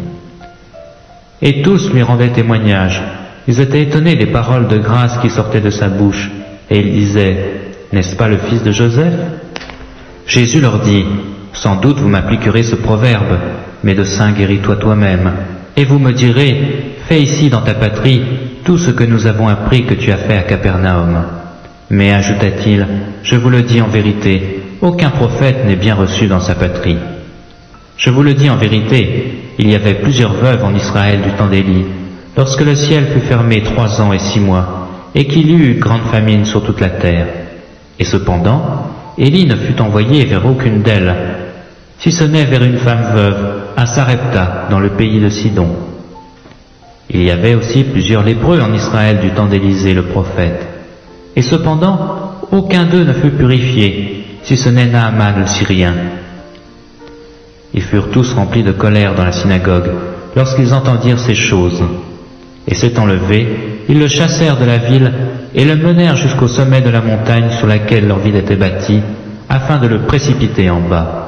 Et tous lui rendaient témoignage. Ils étaient étonnés des paroles de grâce qui sortaient de sa bouche, et ils disaient, « N'est-ce pas le fils de Joseph ?» Jésus leur dit, « Sans doute vous m'appliquerez ce proverbe, médecin guéris-toi toi-même, et vous me direz, fais ici dans ta patrie tout ce que nous avons appris que tu as fait à Capernaum. Mais ajouta-t-il, je vous le dis en vérité, aucun prophète n'est bien reçu dans sa patrie. Je vous le dis en vérité, il y avait plusieurs veuves en Israël du temps d'Élie, lorsque le ciel fut fermé 3 ans et 6 mois, et qu'il y eut grande famine sur toute la terre. Et cependant, Élie ne fut envoyé vers aucune d'elles, si ce n'est vers une femme veuve, à Sarepta, dans le pays de Sidon. Il y avait aussi plusieurs lépreux en Israël du temps d'Élisée le prophète. Et cependant, aucun d'eux ne fut purifié, si ce n'est Naaman le Syrien. Ils furent tous remplis de colère dans la synagogue, lorsqu'ils entendirent ces choses. Et s'étant levés, ils le chassèrent de la ville et le menèrent jusqu'au sommet de la montagne sur laquelle leur ville était bâtie, afin de le précipiter en bas.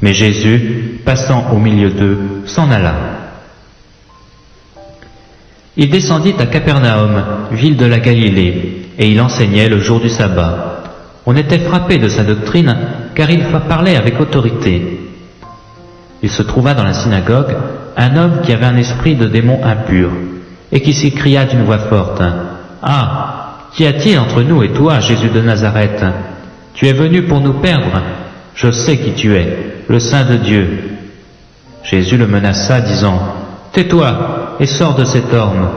Mais Jésus, passant au milieu d'eux, s'en alla. Il descendit à Capernaum, ville de la Galilée, et il enseignait le jour du sabbat. On était frappé de sa doctrine, car il parlait avec autorité. Il se trouva dans la synagogue un homme qui avait un esprit de démon impur, et qui s'écria d'une voix forte, « Ah, qu'y a-t-il entre nous et toi, Jésus de Nazareth? Tu es venu pour nous perdre. Je sais qui tu es, le Saint de Dieu. » Jésus le menaça, disant, « Tais-toi et sors de cet homme. »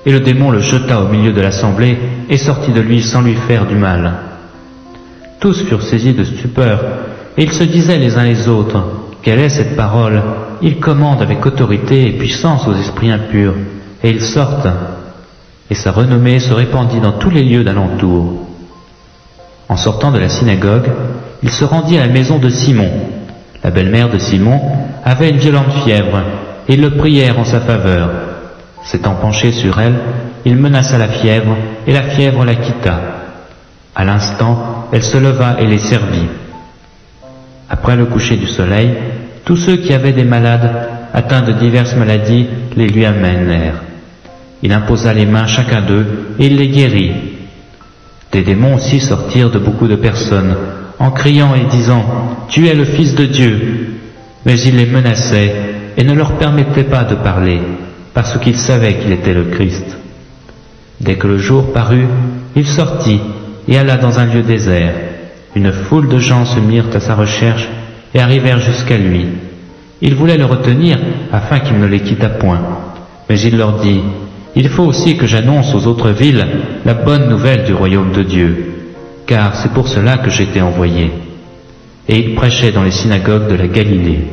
Et le démon le jeta au milieu de l'assemblée et sortit de lui sans lui faire du mal. Tous furent saisis de stupeur, et ils se disaient les uns les autres, « Quelle est cette parole? Il commande avec autorité et puissance aux esprits impurs, et ils sortent. » Et sa renommée se répandit dans tous les lieux d'alentour. En En sortant de la synagogue, il se rendit à la maison de Simon. La belle-mère de Simon avait une violente fièvre, et ils le prièrent en sa faveur. S'étant penché sur elle, il menaça la fièvre, et la fièvre la quitta. À l'instant, elle se leva et les servit. Après le coucher du soleil, tous ceux qui avaient des malades, atteints de diverses maladies, les lui amenèrent. Il imposa les mains chacun d'eux, et il les guérit. Des démons aussi sortirent de beaucoup de personnes, en criant et disant « Tu es le Fils de Dieu !» Mais il les menaçait et ne leur permettait pas de parler, parce qu'ils savaient qu'il était le Christ. Dès que le jour parut, il sortit et alla dans un lieu désert. Une foule de gens se mirent à sa recherche et arrivèrent jusqu'à lui. Ils voulaient le retenir afin qu'il ne les quittât point. Mais il leur dit « Il faut aussi que j'annonce aux autres villes la bonne nouvelle du royaume de Dieu, car c'est pour cela que j'ai été envoyé. » Et il prêchait dans les synagogues de la Galilée.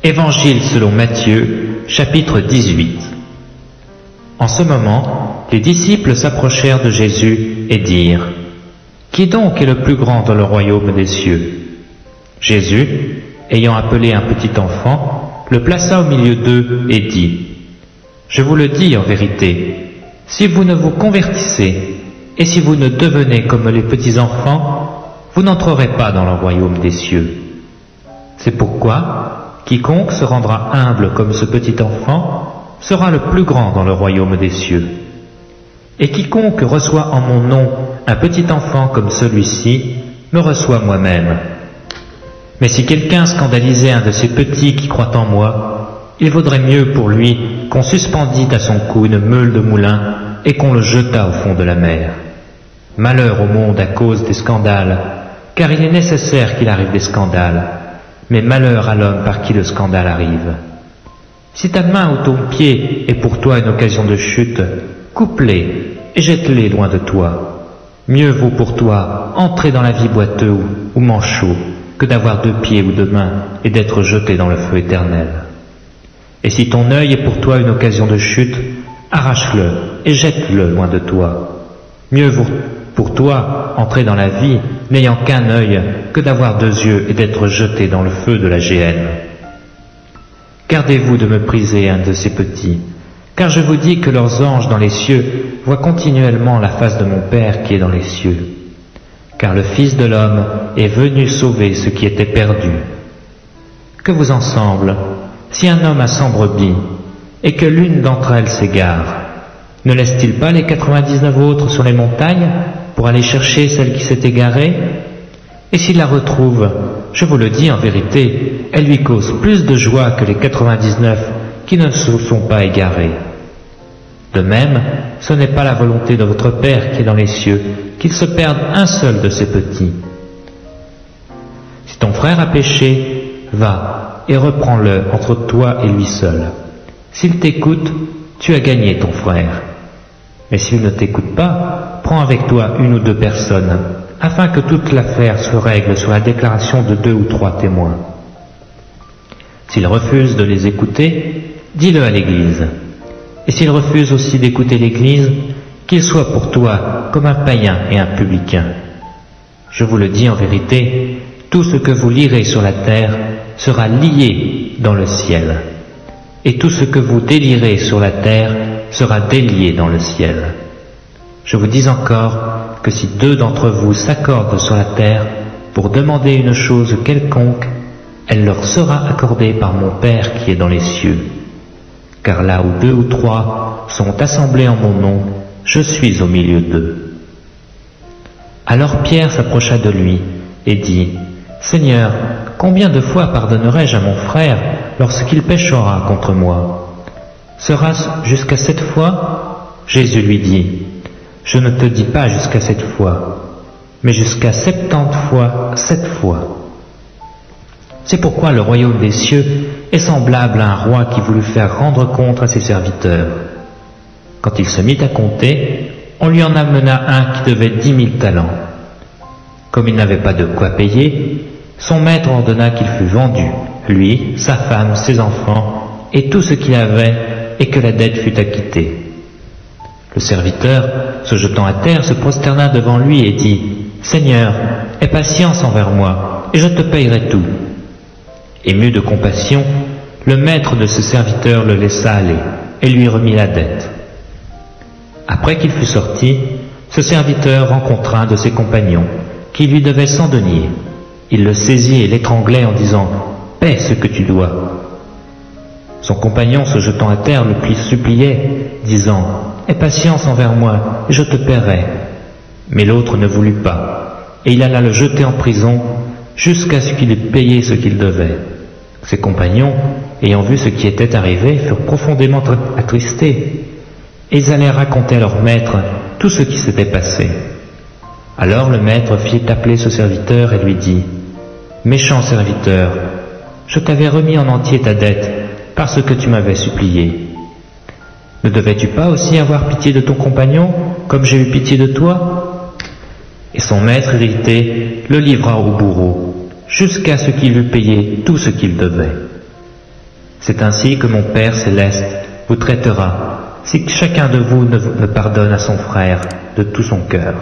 Évangile selon Matthieu, chapitre 18. En ce moment, les disciples s'approchèrent de Jésus et dirent « Qui donc est le plus grand dans le royaume des cieux ?» Jésus, ayant appelé un petit enfant, le plaça au milieu d'eux et dit « Je vous le dis en vérité, si vous ne vous convertissez et si vous ne devenez comme les petits enfants, vous n'entrerez pas dans le royaume des cieux. C'est pourquoi quiconque se rendra humble comme ce petit enfant sera le plus grand dans le royaume des cieux. Et quiconque reçoit en mon nom un petit enfant comme celui-ci me reçoit moi-même. Mais si quelqu'un scandalisait un de ces petits qui croient en moi, il vaudrait mieux pour lui qu'on suspendît à son cou une meule de moulin et qu'on le jetât au fond de la mer. Malheur au monde à cause des scandales, car il est nécessaire qu'il arrive des scandales, mais malheur à l'homme par qui le scandale arrive. Si ta main ou ton pied est pour toi une occasion de chute, coupe-les et jette-les loin de toi. Mieux vaut pour toi entrer dans la vie boiteux ou manchot que d'avoir 2 pieds ou 2 mains et d'être jeté dans le feu éternel. Et si ton œil est pour toi une occasion de chute, arrache-le et jette-le loin de toi. Mieux vaut pour toi entrer dans la vie n'ayant qu'un œil que d'avoir 2 yeux et d'être jeté dans le feu de la géhenne. Gardez-vous de mépriser un de ces petits, car je vous dis que leurs anges dans les cieux voient continuellement la face de mon Père qui est dans les cieux. Car le Fils de l'homme est venu sauver ceux qui étaient perdus. Que vous en semble, si un homme a 100 brebis, et que l'une d'entre elles s'égare, ne laisse-t-il pas les 99 autres sur les montagnes pour aller chercher celle qui s'est égarée? Et s'il la retrouve, je vous le dis en vérité, elle lui cause plus de joie que les 99 qui ne se sont pas égarés. De même, ce n'est pas la volonté de votre Père qui est dans les cieux qu'il se perde un seul de ces petits. Si ton frère a péché, va et reprends-le entre toi et lui seul. S'il t'écoute, tu as gagné ton frère. Mais s'il ne t'écoute pas, prends avec toi 1 ou 2 personnes, afin que toute l'affaire se règle sur la déclaration de 2 ou 3 témoins. S'il refuse de les écouter, dis-le à l'Église. Et s'il refuse aussi d'écouter l'Église, qu'il soit pour toi comme un païen et un publicain. Je vous le dis en vérité, tout ce que vous lirez sur la terre sera lié dans le ciel, et tout ce que vous délierez sur la terre sera délié dans le ciel. Je vous dis encore que si 2 d'entre vous s'accordent sur la terre pour demander une chose quelconque, elle leur sera accordée par mon Père qui est dans les cieux. Car là où 2 ou 3 sont assemblés en mon nom, je suis au milieu d'eux. Alors Pierre s'approcha de lui et dit, « Seigneur, combien de fois pardonnerai-je à mon frère lorsqu'il péchera contre moi? Sera-ce jusqu'à 7 fois ?» Jésus lui dit, « Je ne te dis pas jusqu'à 7 fois, mais jusqu'à 70 fois 7 fois. » C'est pourquoi le royaume des cieux est semblable à un roi qui voulut faire rendre compte à ses serviteurs. Quand il se mit à compter, on lui en amena un qui devait 10 000 talents. Comme il n'avait pas de quoi payer, son maître ordonna qu'il fût vendu, lui, sa femme, ses enfants, et tout ce qu'il avait, et que la dette fût acquittée. Le serviteur, se jetant à terre, se prosterna devant lui et dit « Seigneur, aie patience envers moi, et je te payerai tout. » Ému de compassion, le maître de ce serviteur le laissa aller et lui remit la dette. Après qu'il fut sorti, ce serviteur rencontra un de ses compagnons qui lui devait 100 deniers. Il le saisit et l'étranglait en disant « Paie ce que tu dois. » Son compagnon, se jetant à terre, le suppliait, disant « Aie patience envers moi, et je te paierai. » Mais l'autre ne voulut pas, et il alla le jeter en prison jusqu'à ce qu'il ait payé ce qu'il devait. Ses compagnons, ayant vu ce qui était arrivé, furent profondément attristés, et ils allèrent raconter à leur maître tout ce qui s'était passé. Alors le maître fit appeler ce serviteur et lui dit « Méchant serviteur, je t'avais remis en entier ta dette parce que tu m'avais supplié. Ne devais-tu pas aussi avoir pitié de ton compagnon, comme j'ai eu pitié de toi ?» Et son maître, irrité, le livra au bourreau, jusqu'à ce qu'il eût payé tout ce qu'il devait. C'est ainsi que mon Père céleste vous traitera, si chacun de vous ne pardonne à son frère de tout son cœur.